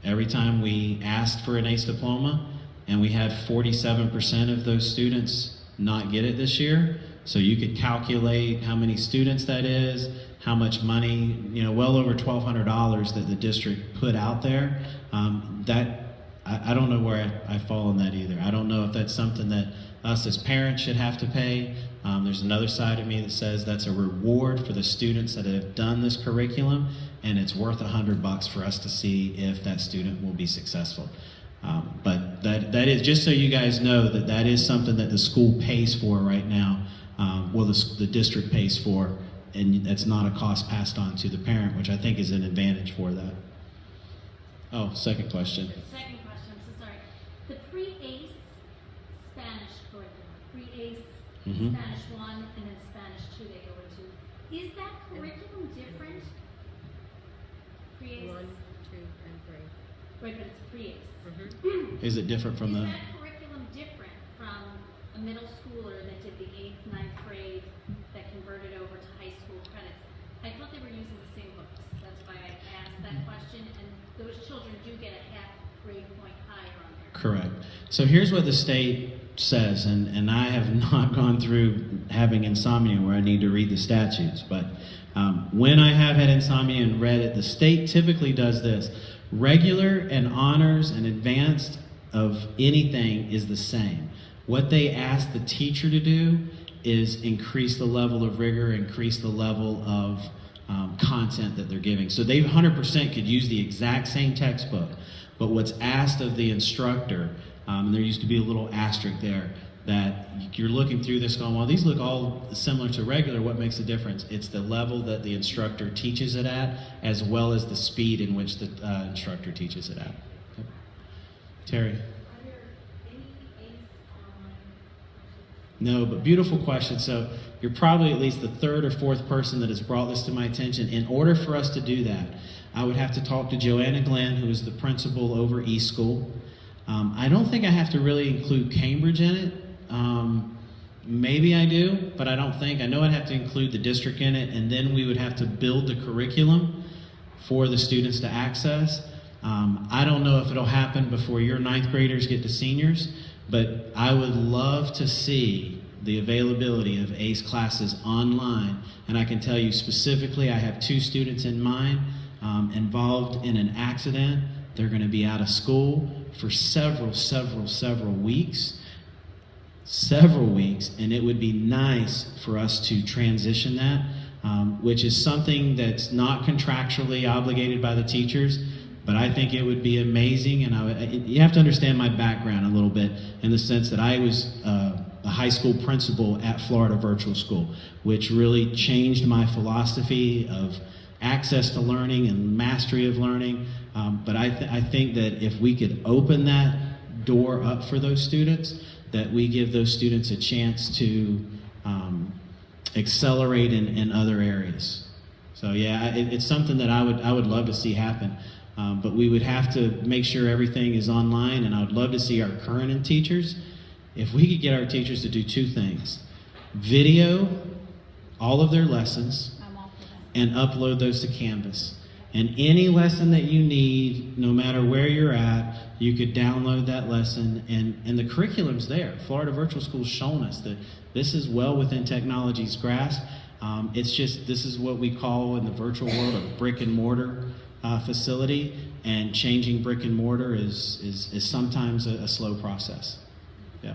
every time we asked for an ACE diploma, and we had 47% of those students not get it this year. So you could calculate how many students that is, how much money, well over $1,200 that the district put out there. I don't know where I fall on that either. I don't know if that's something that us as parents should have to pay. There's another side of me that says that's a reward for the students that have done this curriculum, and it's worth $100 for us to see if that student will be successful. But that is, just so you guys know, that is something that the school pays for right now. The district pays for, and that's not a cost passed on to the parent, which I think is an advantage for that. Oh, second question. Second question, I'm so sorry. The pre-ACE Spanish curriculum, pre-ACE Spanish 1 and then Spanish 2 they go into. Is that curriculum different? Pre-ACE? 1, 2, and 3. Right, but it's pre-ACE. Is it different from Is the? that curriculum different from a middle schooler that did the 8th, 9th grade that converted over to high school credits? I thought they were using the same books. That's why I asked that question. And those children do get a half grade point higher on there. Correct. So here's what the state says, and I have not gone through having insomnia where I need to read the statutes, but when I have had insomnia and read it, the state typically does this. Regular and honors and advanced of anything is the same. What they ask the teacher to do is increase the level of rigor, increase the level of content that they're giving. So they 100% could use the exact same textbook, but what's asked of the instructor, and there used to be a little asterisk there, that you're looking through this going, well, these look all similar to regular, what makes the difference? It's the level that the instructor teaches it at, as well as the speed in which the instructor teaches it at. Okay. Terry? Are there any ACE online? No, but beautiful question. So you're probably at least the third or fourth person that has brought this to my attention. In order for us to do that, I would have to talk to Joanna Glenn, who is the principal over East School. I don't think I have to really include Cambridge in it. Maybe I do, but I don't think. I know I'd have to include the district in it, and then we would have to build the curriculum for the students to access. I don't know if it'll happen before your 9th graders get to seniors, but I would love to see the availability of ACE classes online. And I can tell you specifically, I have 2 students in mind involved in an accident. They're going to be out of school for several weeks. And it would be nice for us to transition that, which is something that's not contractually obligated by the teachers, but I think it would be amazing. And you have to understand my background a little bit, in the sense that I was a high school principal at Florida Virtual School, which really changed my philosophy of access to learning and mastery of learning. But I think that if we could open that door up for those students, that we give those students a chance to accelerate in other areas. So yeah, it's something that I would love to see happen. But we would have to make sure everything is online, and I would love to see our current teachers. If we could get our teachers to do 2 things, video all of their lessons, and upload those to Canvas. And any lesson that you need, no matter where you're at, you could download that lesson, and the curriculum's there. Florida Virtual School's shown us that this is well within technology's grasp. It's just, this is what we call in the virtual world a brick and mortar facility, and changing brick and mortar is sometimes a slow process. Yeah.